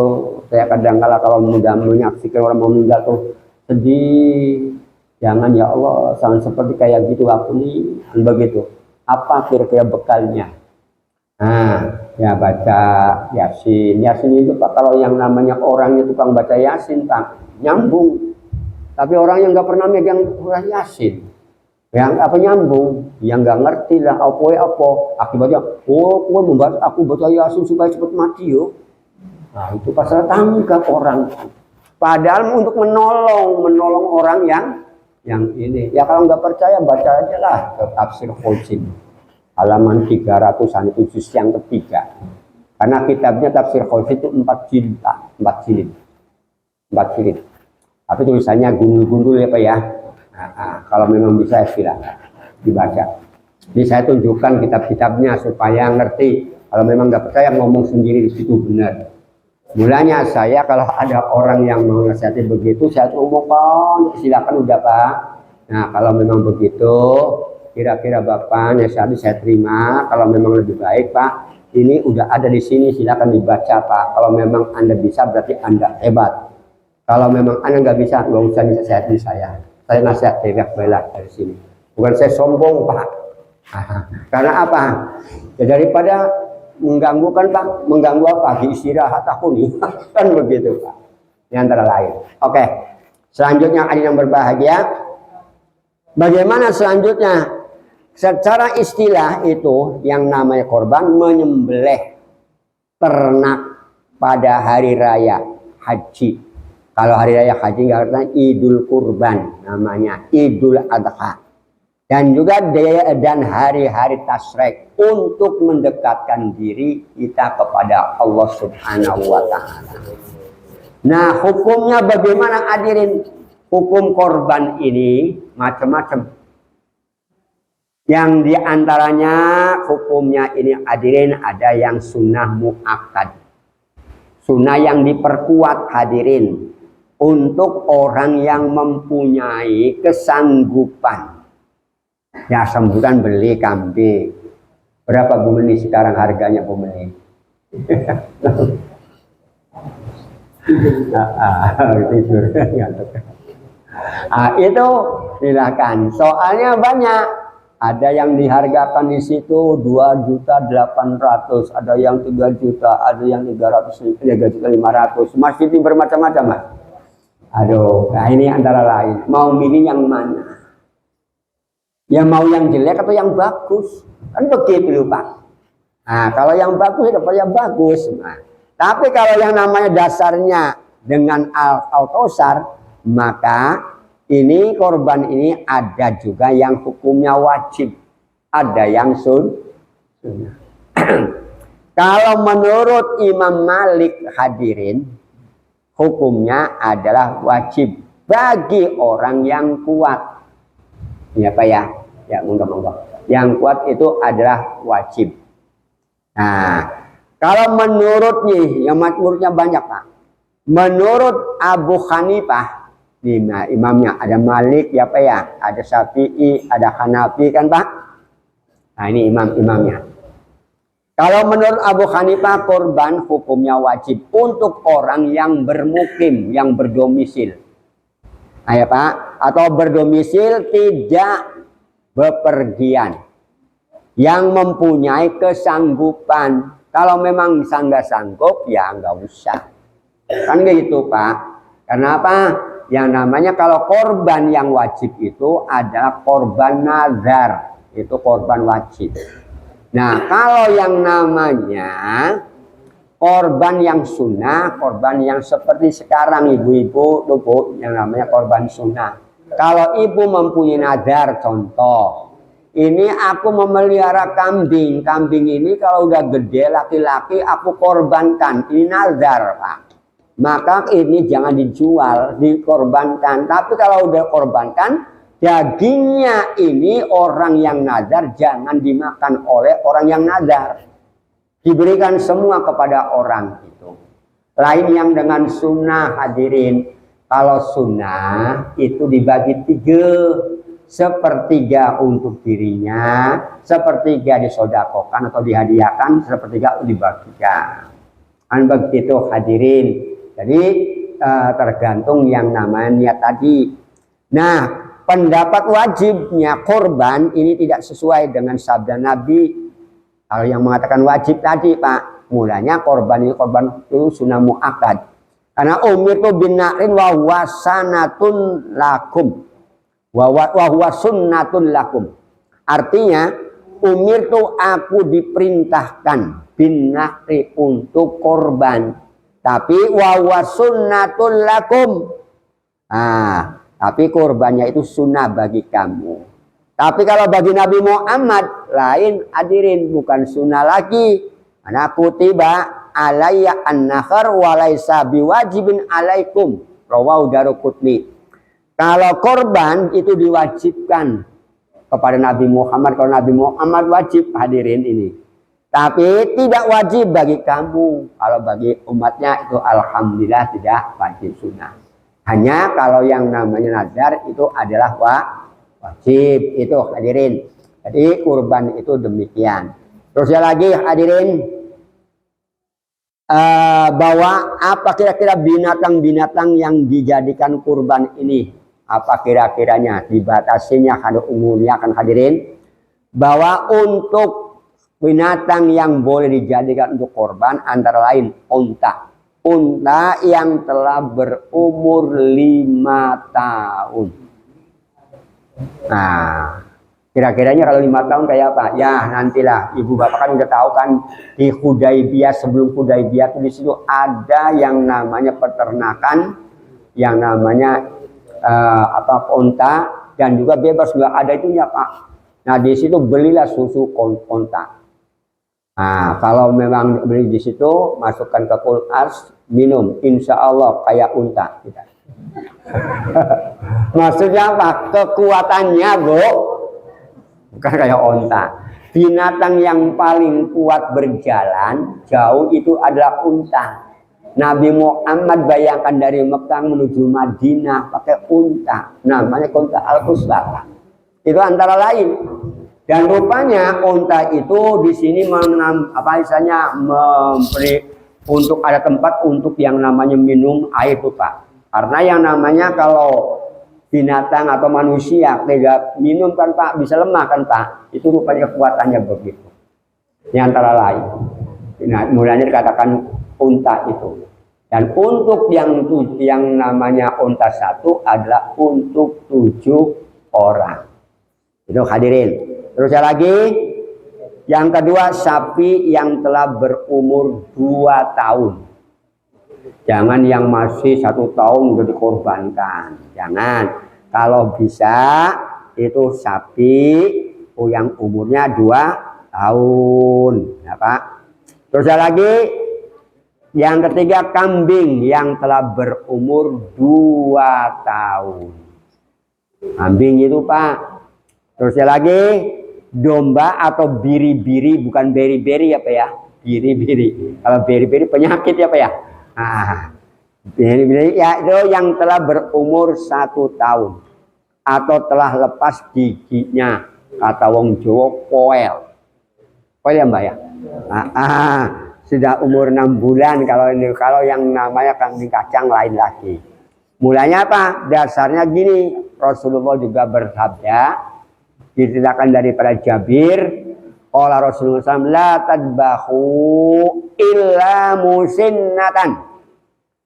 Saya kadang-kala kalau mudah menyaksikan orang mau meninggal tuh sedih. Jangan ya Allah, jangan seperti kayak gitu aku nih, begitu. Apa kira-kira bekalnya? Nah, ya baca Yasin. Yasin itu Pak, kalau yang namanya orangnya tukang baca Yasin Pak, nyambung. Tapi orang yang nggak pernah megang Quran Yasin, yang apa nyambung, yang nggak ngerti lah apa akibatnya, oh gue membaca, aku baca Yasin supaya cepat mati yo. Nah itu pasal tanggap orang. Padahal untuk menolong orang yang ini. Ya kalau nggak percaya baca aja lah ke tafsir Khozin halaman 300-an itu juz yang ketiga. Karena kitabnya tafsir Khozin itu 4 jilid. Tapi tulisannya gundul-gundul ya Pak ya. Kalau memang bisa silakan dibaca. Jadi saya tunjukkan kitab-kitabnya supaya ngerti. Kalau memang nggak percaya ngomong sendiri di situ benar. Mulanya saya kalau ada orang yang mau nasihati begitu, saya ngomong Pak, silakan udah Pak. Nah kalau memang begitu, kira-kira Bapak nasihati saya terima. Kalau memang lebih baik Pak, ini udah ada di sini, silakan dibaca Pak. Kalau memang Anda bisa berarti Anda hebat. Kalau memang Anda nggak bisa, nggak usah nasihati saya. Saya nasihat bela dari sini. Bukan saya sombong Pak. Karena apa? Ya daripada mengganggu kan Pak, mengganggu apa? Di istirahat aku nih, kan begitu Pak. Ini antara lain. Oke, selanjutnya adik yang berbahagia. Bagaimana selanjutnya? Secara istilah itu yang namanya korban menyembelih ternak pada hari raya haji. Kalau hari raya haji nggak artinya Idul Kurban, namanya Idul Adha. Dan juga dan hari-hari tasyrik untuk mendekatkan diri kita kepada Allah Subhanahu wa Ta'ala. Nah, hukumnya bagaimana hadirin? Hukum korban ini macam-macam. Yang diantaranya hukumnya ini hadirin ada yang sunnah muakkad. Sunnah yang diperkuat hadirin untuk orang yang mempunyai kesanggupan. Ya sambutan beli kambing. Berapa Bu Meni sekarang harganya Bu Meni? Tidur. Itu silakan. Soalnya banyak. Ada yang dihargakan di situ 2.800.000, ada yang 3 juta, ada yang 3.500.000. Masih bermacam-macam Mas. Aduh, nah ini antara lain. Mau milih yang mana? Ya mau yang jelek atau yang bagus, kan begitu loh Pak. Nah kalau yang bagus dapat yang bagus. Nah, tapi kalau yang namanya dasarnya dengan al-kausar, maka ini korban ini ada juga yang hukumnya wajib, ada yang sunnah. Kalau menurut Imam Malik hadirin, hukumnya adalah wajib bagi orang yang kuat. Ya Pak ya, ya monggo. Yang kuat itu adalah wajib. Nah, kalau menurut nih, yang menurutnya banyak Pak. Menurut Abu Hanifah, nah, imamnya ada Malik ya Pak ya, ada Syafi'i, ada Hanafi kan Pak. Nah ini imamnya. Kalau menurut Abu Hanifah korban hukumnya wajib untuk orang yang bermukim, yang berdomisil. Nah ya Pak, atau berdomisil tidak bepergian, yang mempunyai kesanggupan. Kalau memang nggak sanggup ya nggak usah, kan gitu Pak. Karena apa? Yang namanya kalau korban yang wajib itu adalah korban nazar, itu korban wajib. Nah kalau yang namanya korban yang sunnah, korban yang seperti sekarang ibu-ibu tuh Bu, yang namanya korban sunnah. Kalau ibu mempunyai nazar, contoh, ini aku memelihara kambing. Kambing ini kalau udah gede laki-laki aku korbankan, ini nazar Pak. Maka ini jangan dijual, dikorbankan. Tapi kalau udah korbankan, dagingnya ini orang yang nazar jangan dimakan oleh orang yang nazar. Diberikan semua kepada orang itu. Lain yang dengan sunnah hadirin. Kalau sunnah itu dibagi 3. Sepertiga untuk dirinya, sepertiga disodakokan atau dihadiahkan, sepertiga dibagikan. Kan begitu hadirin. Jadi tergantung yang namanya niat tadi. Nah pendapat wajibnya korban ini tidak sesuai dengan sabda Nabi. Kalau yang mengatakan wajib tadi Pak, mulanya korban itu sunnah muakkad. Karena umirtu bin na'rin wa huwa sanatun lakum. Wa huwa sunnatun lakum. Artinya umirtu aku diperintahkan bin na'ri untuk korban. Tapi wa huwa sunnatun lakum. Tapi korbannya itu sunnah bagi kamu. Tapi kalau bagi Nabi Muhammad lain hadirin, bukan sunnah lagi. Karena kutiba alayya an-nakhar wa laisa biwajibin alaikum. Rawahu Daruqutni. Kalau korban itu diwajibkan kepada Nabi Muhammad. Kalau Nabi Muhammad wajib hadirin ini. Tapi tidak wajib bagi kamu. Kalau bagi umatnya itu alhamdulillah tidak wajib sunnah. Hanya kalau yang namanya nazar itu adalah wajib. Itu hadirin. Jadi kurban itu demikian. Terus lagi hadirin. Bahwa apa kira-kira binatang-binatang yang dijadikan kurban ini? Apa kira-kiranya? Dibatasinya kalau umumnya kan hadirin. Bahwa untuk binatang yang boleh dijadikan untuk korban antara lain unta. Unta yang telah berumur 5 tahun. Nah, kira-kiranya kalau 5 tahun kayak apa? Ya nantilah ibu bapak kan udah tahu kan di Hudaibiyah, sebelum Hudaibiyah itu di situ ada yang namanya peternakan, yang namanya unta, dan juga bebas nggak ada itunya Pak. Nah di situ belilah susu unta. Nah kalau memang beli di situ masukkan ke kulkas minum, insya Allah kayak unta. Maksudnya apa? Kekuatannya Bu, bukan kayak unta. Binatang yang paling kuat berjalan jauh itu adalah unta. Nabi Muhammad bayangkan dari Mekah menuju Madinah pakai unta, namanya unta al-Qusbah. Itu antara lain. Dan rupanya unta itu di sini memberi untuk ada tempat untuk yang namanya minum air itu Pak. Karena yang namanya kalau binatang atau manusia tidak minum kan Pak, bisa lemah kan Pak. Itu rupanya kekuatannya begitu. Ini antara lain. Nah, mulanya dikatakan unta itu. Dan untuk yang namanya unta satu adalah untuk 7 orang. Itu hadirin. Terus lagi, yang kedua sapi yang telah berumur 2 tahun. Jangan yang masih 1 tahun udah dikorbankan. Jangan. Kalau bisa itu sapi yang umurnya 2 tahun. Ya Pak. Terus lagi, yang ketiga kambing yang telah berumur 2 tahun. Kambing itu Pak. Terus lagi domba atau biri-biri, bukan beri-beri ya Pak ya. Biri-biri. Kalau beri-biri penyakit ya Pak ya. Biri-biri ya itu yang telah berumur 1 tahun. Atau telah lepas giginya. Kata wong Jawa poel. Poel ya Mbak ya. Sudah umur 6 bulan kalau yang namanya kambing kacang lain lagi. Mulanya apa? Dasarnya gini, Rasulullah juga bersabda, diceritakan daripada Jabir, qala Rasulullah SAW, la tadbahu illa musinnatan.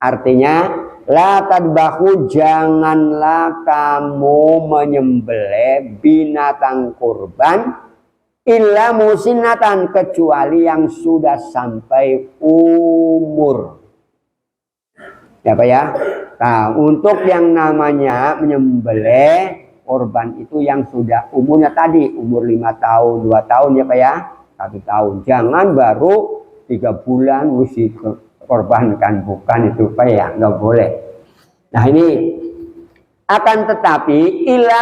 Artinya, la tadbahu, janganlah kamu menyembelih binatang kurban illa musinnatan, kecuali yang sudah sampai umur. Ya Pak ya. Nah, untuk yang namanya menyembelih korban itu yang sudah umurnya tadi umur 5 tahun, 2 tahun ya Pak ya. 1 tahun. Jangan baru 3 bulan mesti korbankan, bukan itu Pak ya, nggak boleh. Nah ini akan tetapi ila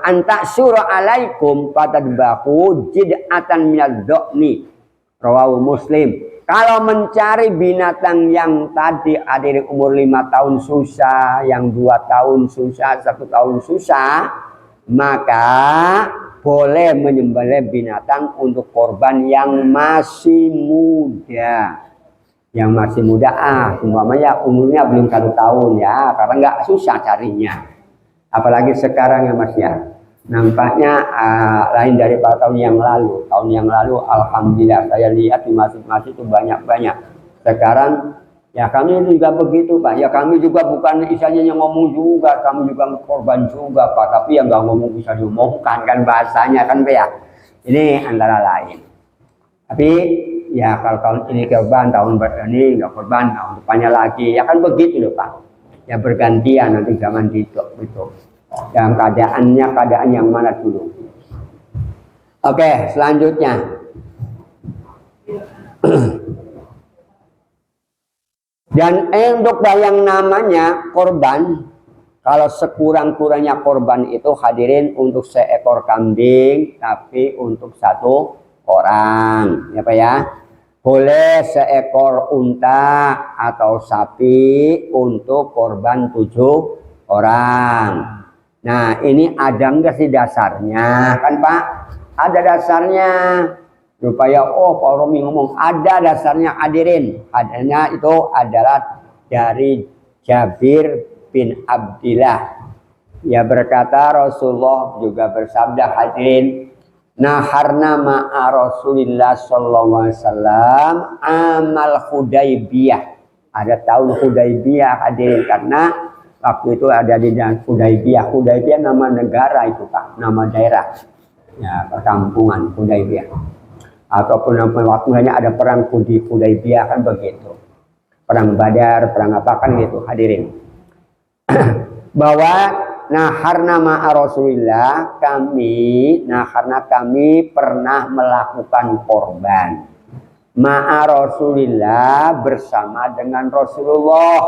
antak surah alaikum fatadbahu jid'atan minad dha'ni, rawahu Muslim. Kalau mencari binatang yang tadi ada di umur 5 tahun susah, yang 2 tahun susah, 1 tahun susah, maka boleh menyembelih binatang untuk korban yang masih muda. Yang masih muda, umpamanya umurnya belum 1 tahun ya, karena nggak susah carinya. Apalagi sekarang ya Mas ya. Nampaknya lain dari tahun yang lalu. Tahun yang lalu alhamdulillah saya lihat di masjid-masjid itu banyak-banyak. Sekarang ya kami juga begitu Pak. Ya kami juga bukan istilahnya yang ngomong juga, kami juga korban juga Pak. Tapi yang nggak ngomong bisa diomongkan kan bahasanya kan Pak ya. Ini antara lain. Tapi ya kalau tahun ini korban, tahun ini nggak korban, tahun depannya lagi. Ya kan begitu loh Pak. Ya bergantian nanti zaman itu. Dalam keadaan yang mana dulu. Oke, selanjutnya. Dan untuk yang namanya korban, kalau sekurang-kurangnya korban itu hadirin untuk seekor kambing, tapi untuk satu orang, ya Pak ya. Boleh seekor unta atau sapi untuk korban 7 orang. Nah ini ada enggak sih dasarnya kan Pak? Ada dasarnya. Supaya Pak Romi ngomong ada dasarnya hadirin. Adanya itu adalah dari Jabir bin Abdillah. Ya berkata Rasulullah juga bersabda hadirin. Naharna ma'a Rasulillah sallallahu alaihi wasallam amal Hudaybiyah. Ada tahun Hudaybiyah hadirin karena waktu itu ada di Hudaybiyah. Hudaybiyah nama negara itu Pak, nama daerah. Ya, perkampungan Hudaybiyah. Ataupun waktunya ada perang Hudaybiyah kan begitu. Perang Badar, perang apa kan gitu hadirin. Bahwa naharna ma'a Rasulillah karena kami pernah melakukan korban. Ma'a Rasulillah bersama dengan Rasulullah.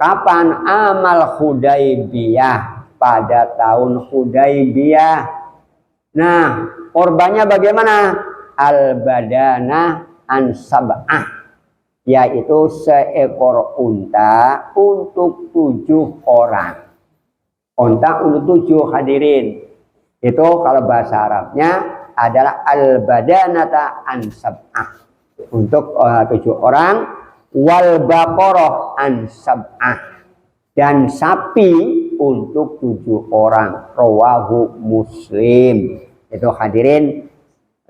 Kapan amal Hudaybiyah? Pada tahun Hudaybiyah. Nah, korbannya bagaimana? Al-badana an sab'ah, yaitu seekor unta untuk 7 orang. Unta untuk 7 hadirin. Itu kalau bahasa Arabnya adalah al-badanata an sab'ah. Untuk 7 orang. Wal baqarah an sab'ah, dan sapi untuk 7 orang. Rawahu Muslim. Itu hadirin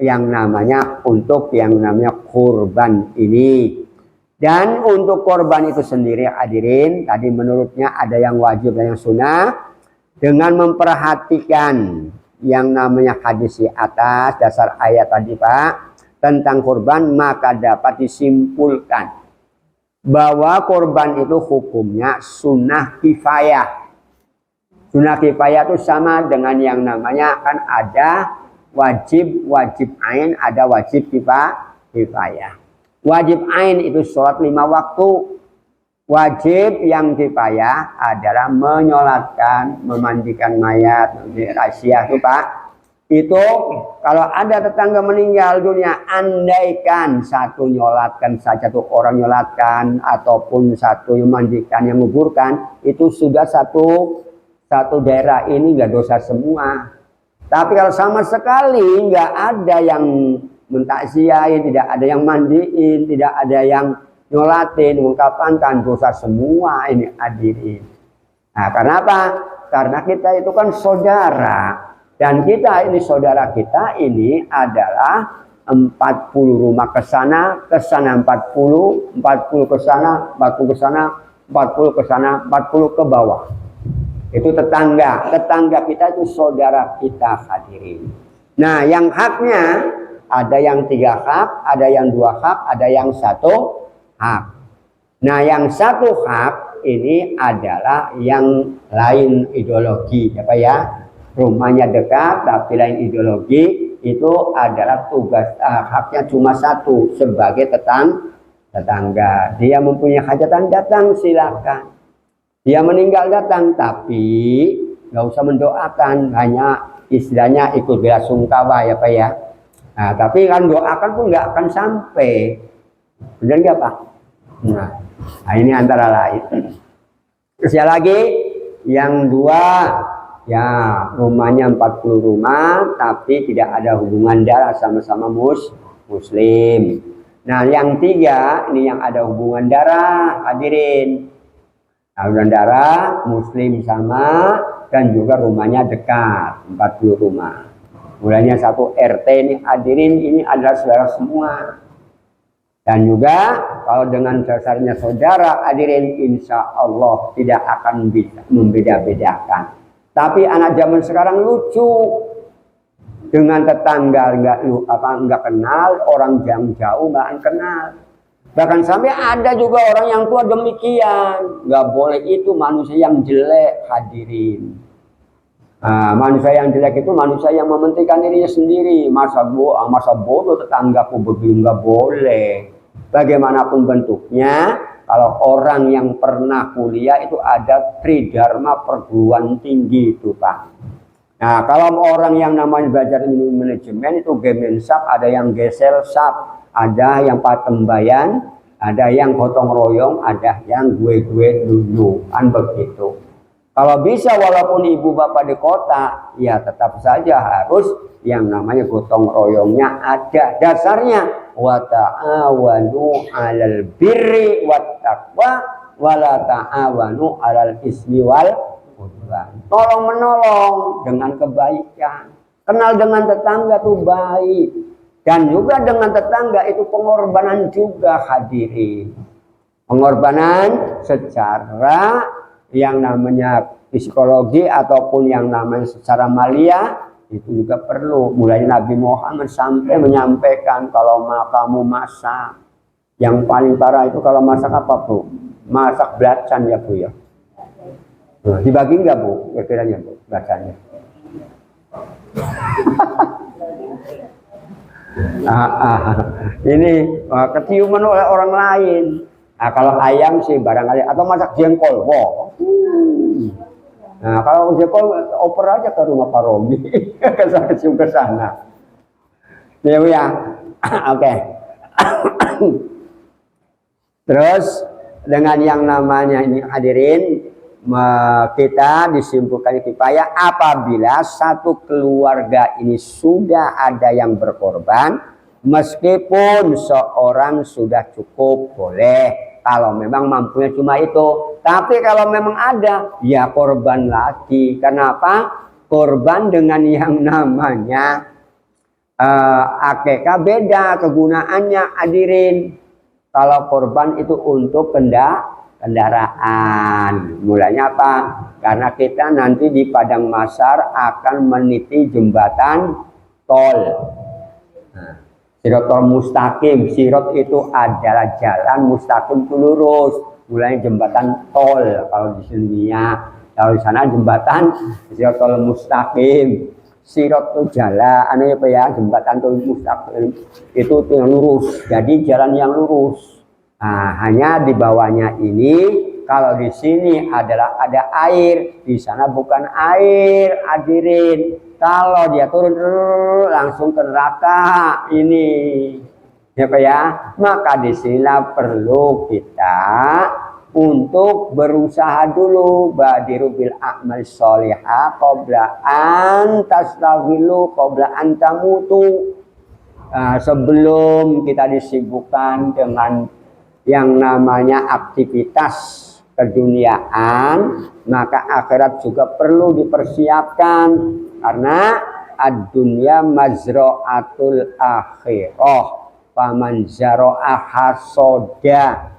yang namanya untuk yang namanya kurban ini. Dan untuk korban itu sendiri hadirin, tadi menurutnya ada yang wajib dan yang sunnah. Dengan memperhatikan yang namanya hadis di atas, dasar ayat tadi Pak, tentang korban, maka dapat disimpulkan bahwa korban itu hukumnya sunnah kifayah. Sunnah kifayah itu sama dengan yang namanya kan ada wajib ain, ada wajib kifayah. Wajib ain itu sholat 5 waktu. Wajib yang kifayah adalah menyolatkan, memandikan mayat, rahasia itu Pak. Itu kalau ada tetangga meninggal dunia, andaikan satu nyolatkan saja, satu orang nyolatkan ataupun satu yang mandikan, yang menguburkan, itu sudah satu daerah ini nggak dosa semua. Tapi kalau sama sekali nggak ada yang mentakziahin, tidak ada yang mandiin, tidak ada yang nyolatin, mengkafankan, dosa semua ini hadirin. Nah, karena apa? Karena kita itu kan saudara. Dan kita ini saudara kita ini adalah 40 rumah ke sana 40, 40 ke sana, 40 ke sana, 40 ke sana, 40 ke bawah. Itu tetangga kita itu saudara kita hadirin. Nah, yang haknya ada yang 3 hak, ada yang 2 hak, ada yang 1 hak. Nah, yang 1 hak ini adalah yang lain ideologi, ya Pak ya. Rumahnya dekat tapi lain ideologi, itu adalah tugas haknya cuma 1 sebagai tetangga. Dia mempunyai hajatan, datang silakan. Dia meninggal datang, tapi nggak usah mendoakan, hanya istilahnya ikut bela sungkawa ya Pak ya. Nah, tapi kan doakan pun nggak akan sampai, benar nggak Pak? Nah, ini antara lain. Terus lagi yang 2. Ya, rumahnya 40 rumah, tapi tidak ada hubungan darah, sama-sama muslim. Nah, yang 3, ini yang ada hubungan darah, hadirin. Saudara muslim sama dan juga rumahnya dekat 40 rumah. Mulanya satu RT ini hadirin ini adalah saudara semua. Dan juga kalau dengan dasarnya saudara hadirin insya Allah tidak akan bisa membeda-bedakan. Tapi anak zaman sekarang lucu. Dengan tetangga nggak kenal, orang yang jauh nggak kenal. Bahkan sampai ada juga orang yang tua demikian. Nggak boleh, itu manusia yang jelek hadirin. Nah, manusia yang jelek itu manusia yang mementingkan dirinya sendiri. Masa bodoh tetanggaku begitu, nggak boleh. Bagaimanapun bentuknya, kalau orang yang pernah kuliah itu ada tridharma perguruan tinggi itu Pak. Nah, kalau orang yang namanya belajar ilmu manajemen itu Gemensap, ada yang Geselsap, ada yang Patembayan, ada yang gotong royong, ada yang gue dulu, kan begitu. Kalau bisa walaupun ibu bapak di kota, ya tetap saja harus yang namanya gotong royongnya ada. Dasarnya wa ta'awanu 'alal birri wat taqwa wa la ta'awanu 'alal ismi wal tolong menolong dengan kebaikan. Kenal dengan tetangga itu baik. Dan juga dengan tetangga itu pengorbanan juga hadirin. Pengorbanan secara yang namanya psikologi ataupun yang namanya secara malia itu juga perlu. Mulanya Nabi Muhammad sampai menyampaikan kalau kamu masak. Yang paling parah itu kalau masak apa Bu? Masak belacan ya Bu ya. Nah, dibagi nggak Bu? Kira-kiranya Bu, bacanya. Ini keciuman oleh orang lain. Nah, kalau ayam sih barangkali atau masak jengkol, wow. Nah, kalau jengkol oper aja ke rumah Pak Romi, ke sana. Ya, oke. Terus dengan yang namanya ini hadirin, kita disimpulkan kifayah apabila satu keluarga ini sudah ada yang berkorban, meskipun seorang sudah cukup boleh kalau memang mampunya cuma itu. Tapi kalau memang ada ya korban lagi. Kenapa? Korban dengan yang namanya akekah beda kegunaannya hadirin. Kalau korban itu untuk kendaraan. Mulanya apa? Karena kita nanti di Padang Mahsyar akan meniti jembatan tol. Nah, Siratal Mustaqim. Sirat itu adalah jalan, mustaqim itu lurus. Mulanya jembatan tol kalau di dunia. Kalau di sana jembatan Siratal Mustaqim. Sirat itu jalan, apa ya, jembatan tol mustaqim itu yang lurus. Jadi jalan yang lurus. Nah, hanya di bawahnya ini, kalau di sini adalah ada air, di sana bukan air, hadirin. Kalau dia turun langsung ke neraka ini, ya Pak ya. Maka di sini perlu kita untuk berusaha dulu badiru bil a'mal sholihah qabla an tastaghilu qabla an tamutu. Sebelum kita disibukkan dengan yang namanya aktivitas keduniaan, maka akhirat juga perlu dipersiapkan karena ad-dunya mazra'atul akhirah faman zara'a hasoda.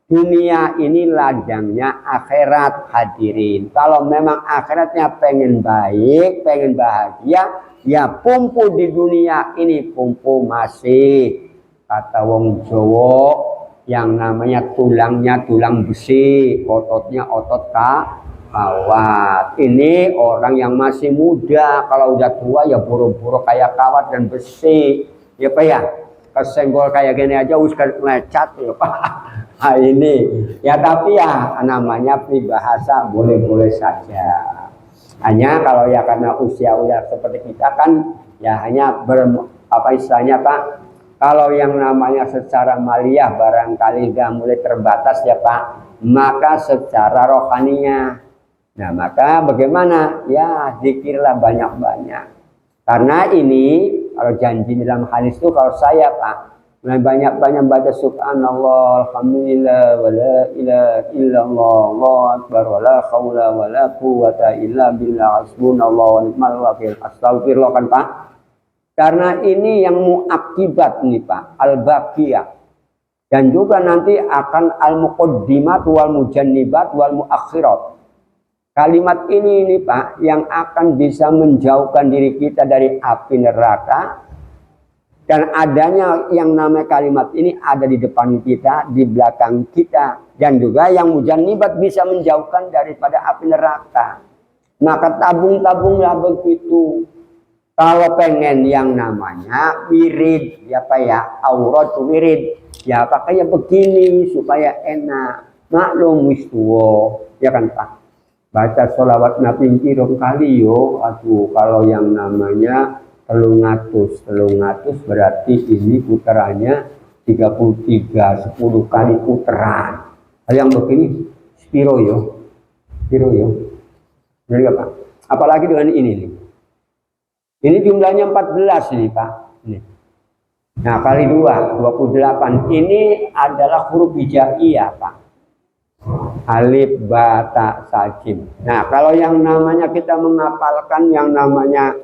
Dunia ini ladangnya akhirat hadirin. Kalau memang akhiratnya pengen baik, pengen bahagia, ya pumpu di dunia ini, pumpu masih. Kata wong Jawa yang namanya tulangnya tulang besi, ototnya otot kawat. Ini orang yang masih muda, kalau udah tua ya buru-buru kayak kawat dan besi. Ya Pak ya, kesenggol kayak gini aja usah lecet ya Pak. Nah, ini ya, tapi ya namanya pribahasa boleh-boleh saja. Hanya kalau ya karena usia seperti kita kan ya hanya apa istilahnya Pak, kalau yang namanya secara maliyah barangkali udah mulai terbatas ya Pak, maka secara rohaninya, nah maka bagaimana ya zikirlah banyak-banyak. Karena ini kalau janji dalam hadis itu, kalau saya Pak banyak-banyak baca subhanallah, alhamdulillah, wala ilaha illallah, Allahu akbar, wala haula wala quwata illa billah, hasbunallah wa ni'mal wakil, astagfirullah kan Pak. Karena ini yang muakibat nih Pak, al-baqiyah. Dan juga nanti akan al-muqaddimat wal mujannibat wal muakhirat. Kalimat ini nih Pak yang akan bisa menjauhkan diri kita dari api neraka. Dan adanya yang namanya kalimat ini ada di depan kita, di belakang kita. Dan juga yang mujannibat bisa menjauhkan daripada api neraka. Maka tabung-tabunglah begitu. Kalau pengen yang namanya wirid, ya Pak ya, aurat wirid. Ya pakainya begini supaya enak. Maklum wis tuwo, ya kan Pak. Baca sholawat Nabi pirang kali yo. Aduh, kalau yang namanya telung atus berarti ini putarannya 33, 10 kali putaran. Yang begini spiro yo. Jadi apa? Apalagi dengan ini nih. Ini jumlahnya 14 ini Pak. Ini. Nah kali 2, 28. Ini adalah huruf hijaiyah Pak. Alif, ba, ta, sa, jim. Nah kalau yang namanya kita menghafalkan yang namanya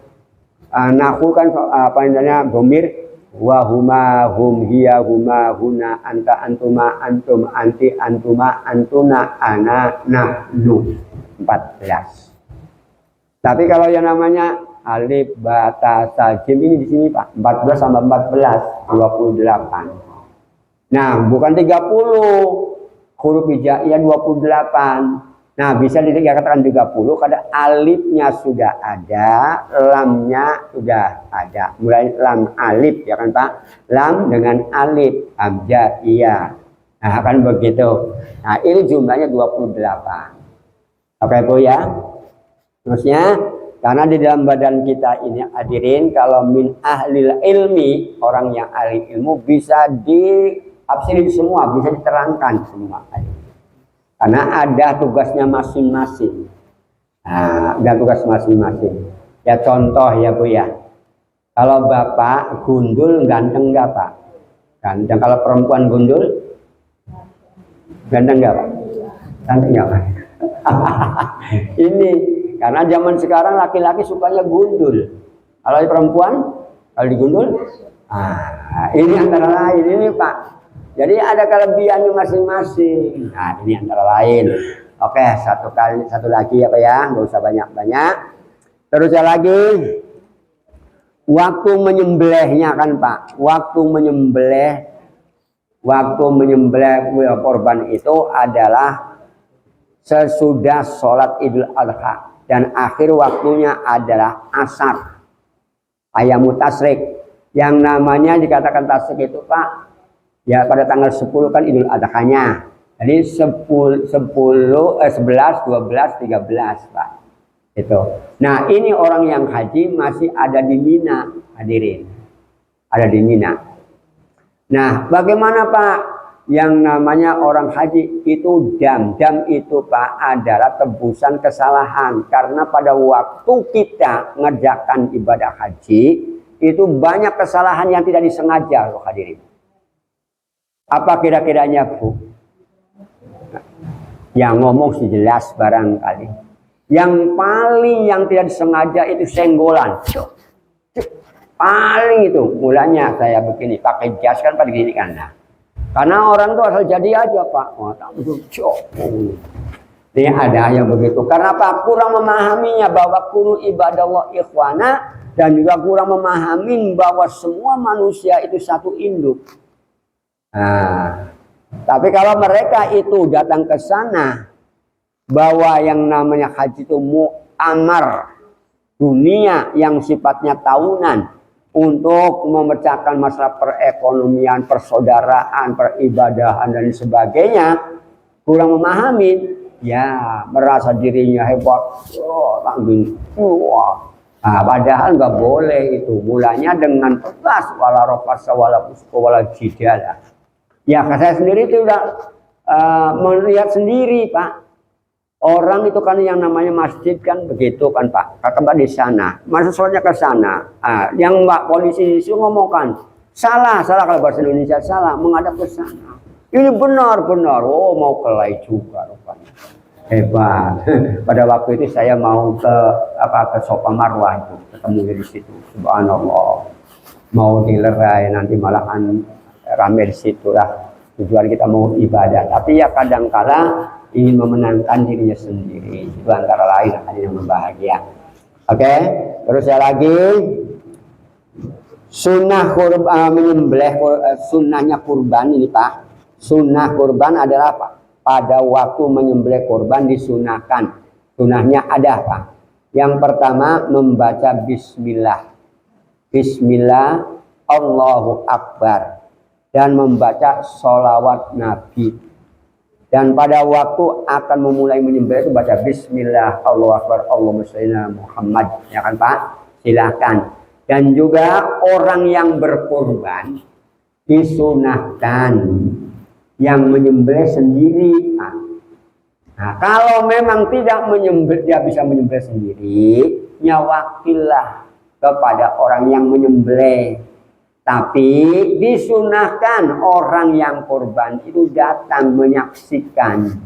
nahu kan apa namanya domir wa huma hum hiya huma huna anta antuma antum anti antuma antuna ana nahnu 14. Tapi kalau yang namanya alif ba ta sa jim ini di sini Pak 14 sama 14 28. Nah bukan 30 huruf hijaiyah 28. Nah, bisa dikatakan 30 karena alifnya sudah ada, lamnya sudah ada. Mulai lam alif ya kan Pak? Lam dengan alif, abjadiyah. Nah, kan begitu. Nah, ini jumlahnya 28. Oke, Bu ya. Terusnya, karena di dalam badan kita ini hadirin kalau min ahlil ilmi, orang yang ahli ilmu bisa diafsirin semua, bisa diterangkan semua. Karena ada tugasnya masing-masing. Nah, ada tugas masing-masing. Ya contoh ya Bu ya. Kalau Bapak gundul ganteng nggak Pak? Ganteng. Kalau perempuan gundul ganteng nggak Pak? Ganteng nggak Pak? Ini karena zaman sekarang laki-laki sukanya gundul. Kalau perempuan kalau digundul, ini antara lain ini Pak. Jadi ada kelebihannya masing-masing. Nah ini antara lain. Oke satu lagi ya Pak ya. Nggak usah banyak-banyak. Terus lagi. Waktu menyembelihnya kan Pak. Waktu menyembelih korban itu adalah sesudah sholat Idul Adha. Dan akhir waktunya adalah asar. Ayamu tasrik. Yang namanya dikatakan tasrik itu Pak. Ya pada tanggal 10 kan Idul Adha-nya. Jadi 11, 12, 13 Pak. Itu. Nah, ini orang yang haji masih ada di Mina, hadirin. Ada di Mina. Nah, bagaimana Pak yang namanya orang haji itu dam. Dam itu Pak adalah tebusan kesalahan karena pada waktu kita mengerjakan ibadah haji itu banyak kesalahan yang tidak disengaja loh hadirin. Apa kira-kiranya Bu? Yang ngomong sih jelas barangkali. Yang paling yang tidak disengaja itu senggolan. Paling itu. Mulanya saya begini, pakai jas kan pada gini kan. Nah, karena orang tuh asal jadi aja Pak. Ini ada yang begitu. Karena Pak kurang memahaminya bahwa kunu ibadah Allah ikhwana. Dan juga kurang memahami bahwa semua manusia itu satu induk. Nah, tapi kalau mereka itu datang ke sana bahwa yang namanya haji itu mu'amar dunia yang sifatnya tahunan untuk memecahkan masalah perekonomian, persaudaraan, peribadahan dan sebagainya, kurang memahami, ya merasa dirinya hebat, padahal nggak boleh itu. Mulanya dengan tegas wala rafasa wala fusuqa wala jidala. Ya, saya sendiri itu udah melihat sendiri Pak. Orang itu kan yang namanya masjid kan begitu kan Pak. Kakak di sana, masa sholatnya ke sana. Yang Mbak polisi itu ngomong kan, Salah kalau bahasa Indonesia salah, menghadap ke sana. Ini benar-benar, oh mau kelai juga rupanya. Hebat. Pada waktu itu saya mau ke Sofa Marwah itu, ketemu di situ. Subhanallah. Mau dilerai nanti malahan rame di situ lah. Tujuan kita mau ibadah, tapi ya kadangkala ingin memenangkan dirinya sendiri. Itu antara lain yang berbahagia. Oke, terus saya lagi sunnah menyembelih, sunnahnya kurban ini Pak. Sunnah kurban adalah Pak, pada waktu menyembelih kurban disunahkan. Sunnahnya ada Pak. Yang pertama membaca Bismillah. Bismillah, Allahu Akbar. Dan membaca sholawat Nabi. Dan pada waktu akan memulai menyembelih itu baca Bismillah, Allahu Akbar, Allahumma sholli ala Muhammad. Ya kan Pak? Silakan. Dan juga orang yang berkorban disunahkan yang menyembelih sendiri. Nah, kalau memang tidak menyembelih, dia bisa menyembelih sendiri, nyawakillah kepada orang yang menyembelih. Tapi disunahkan orang yang korban itu datang menyaksikan.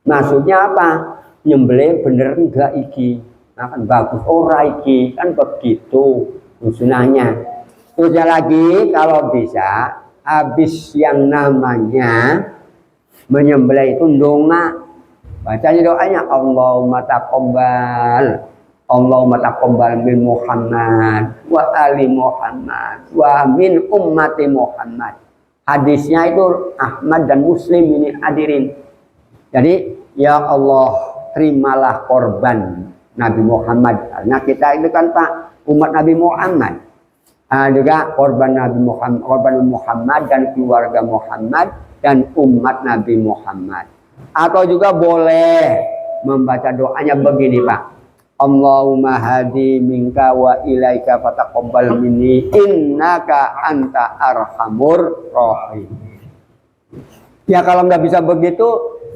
Maksudnya apa? Nyembelih bener enggak iki? Nah, kan bagus ora iki, kan begitu sunahnya. Terus lagi kalau bisa habis yang namanya menyembelih itu ndonga. Bacanya doanya Allahumma taqabbal, Allahumma taqabbal min Muhammad wa ali Muhammad wa min ummati Muhammad. Hadisnya itu Ahmad dan Muslim ini hadirin. Jadi ya Allah terimalah korban Nabi Muhammad. Karena kita itu kan Pak umat Nabi Muhammad. Juga korban Nabi Muhammad, korban Muhammad dan keluarga Muhammad dan umat Nabi Muhammad. Atau juga boleh membaca doanya begini Pak. Allahumma hadi minka wa ilaika fataqabbal minni innaka anta arhamur rahim. Ya kalau nggak bisa begitu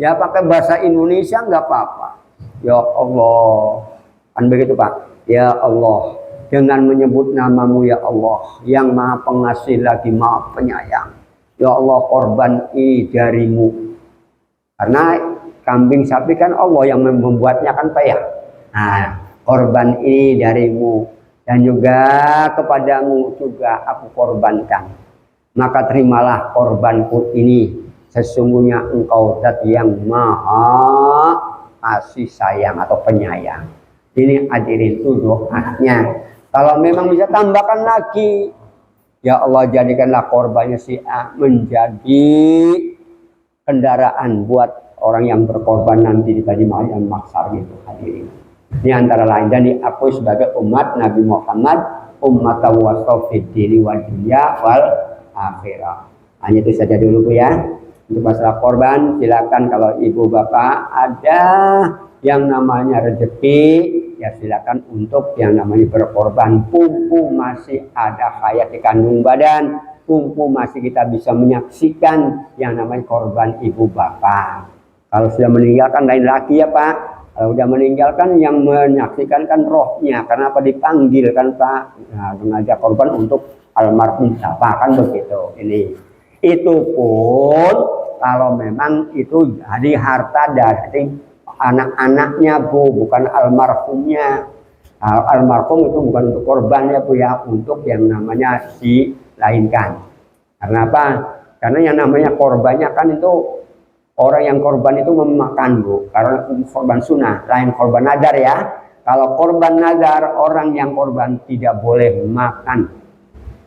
ya pakai bahasa Indonesia nggak apa-apa. Ya Allah, kan begitu Pak. Ya Allah, dengan menyebut namamu ya Allah yang maha pengasih lagi maha penyayang. Ya Allah korban ini darimu. Karena kambing sapi kan Allah yang membuatnya kan Pak ya. Nah, korban ini darimu dan juga kepadamu juga aku korbankan. Maka terimalah korbanku ini. Sesungguhnya engkau zat yang maha kasih sayang atau penyayang. Ini hadirin itu doanya. Kalau memang bisa tambahkan lagi. Ya Allah jadikanlah korbannya si A menjadi kendaraan buat orang yang berkorban nanti di tadi malam maksar gitu hadirin. Ini antara lain dan diakui sebagai umat Nabi Muhammad umat tawassaw fid dini wal dunya wal akhirah. Hanya itu saja dulu Bu ya. Untuk masalah korban silakan kalau ibu bapak ada yang namanya rezeki ya silakan untuk yang namanya berkorban. Pumpu masih ada hayat di kandung badan. Pumpu masih kita bisa menyaksikan yang namanya korban ibu bapak. Kalau sudah meninggalkan lain lagi ya Pak. Kalau sudah meninggalkan yang menyaksikan kan rohnya. Karena apa dipanggil kan Pak. Nah, mengajak korban untuk almarhum siapa kan begitu. Ini itu pun kalau memang itu jadi harta dari anak-anaknya Bu, bukan almarhumnya. Almarhum itu bukan untuk korbannya Bu ya, untuk yang namanya dilainkan. Karena apa? Karena yang namanya korbannya kan itu orang yang korban itu memakan Bu, karena korban sunnah, lain korban nadar ya. Kalau korban nadar orang yang korban tidak boleh makan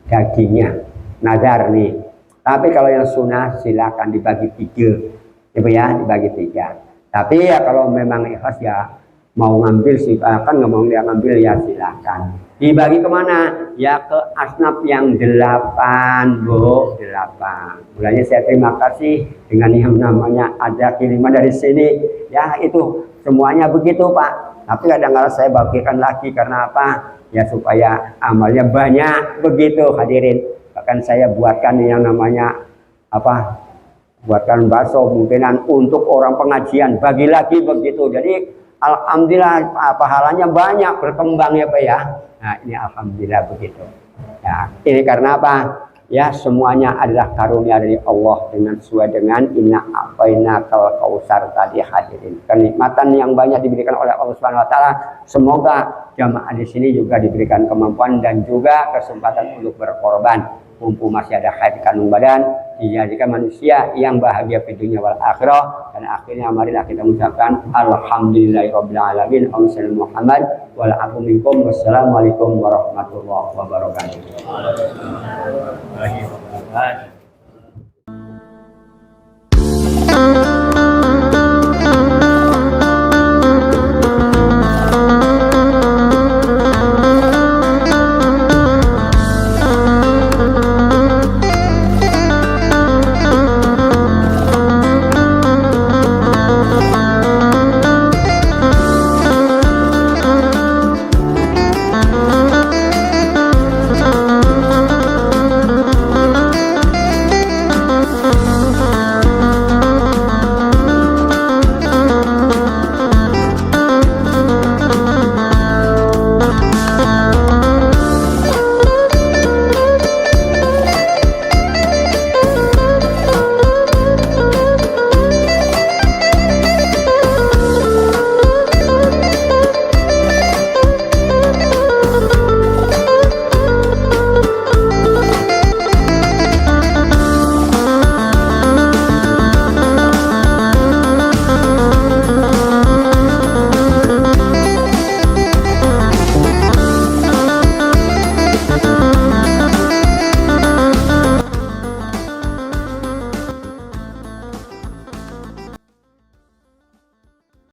dagingnya, nadar nih. Tapi kalau yang sunnah silakan dibagi 3, ya dibagi 3. Tapi ya kalau memang ikhlas ya mau ngambil silakan, nggak mau dia ngambil ya silakan. Dibagi kemana? Ya ke asnaf yang 8 Bu, 8. Mulanya saya terima kasih dengan yang namanya ada kiriman dari sini. Ya itu semuanya begitu Pak. Tapi kadang-kadang saya bagikan lagi karena apa? Ya supaya amalnya banyak begitu hadirin. Bahkan saya buatkan yang namanya apa? Buatkan bakso mungkinan untuk orang pengajian bagi lagi begitu. Jadi alhamdulillah pahalanya banyak berkembang ya Pak ya. Nah ini alhamdulillah begitu. Ya ini karena apa? Ya, semuanya adalah karunia dari Allah dengan sesuai dengan inna a'tainakal kautsar tadi hadirin. Kenikmatan yang banyak diberikan oleh Allah Subhanahu wa taala. Semoga jamaah di sini juga diberikan kemampuan dan juga kesempatan untuk berkorban. Mumpung masih ada haid kandung badan, dijadikan manusia yang bahagia di dunia wal akhirah. Dan akhirnya marilah kita mengucapkan alhamdulillahirabbil alamin. Muhammad wal afu minkum. Wassalamualaikum warahmatullahi wabarakatuh.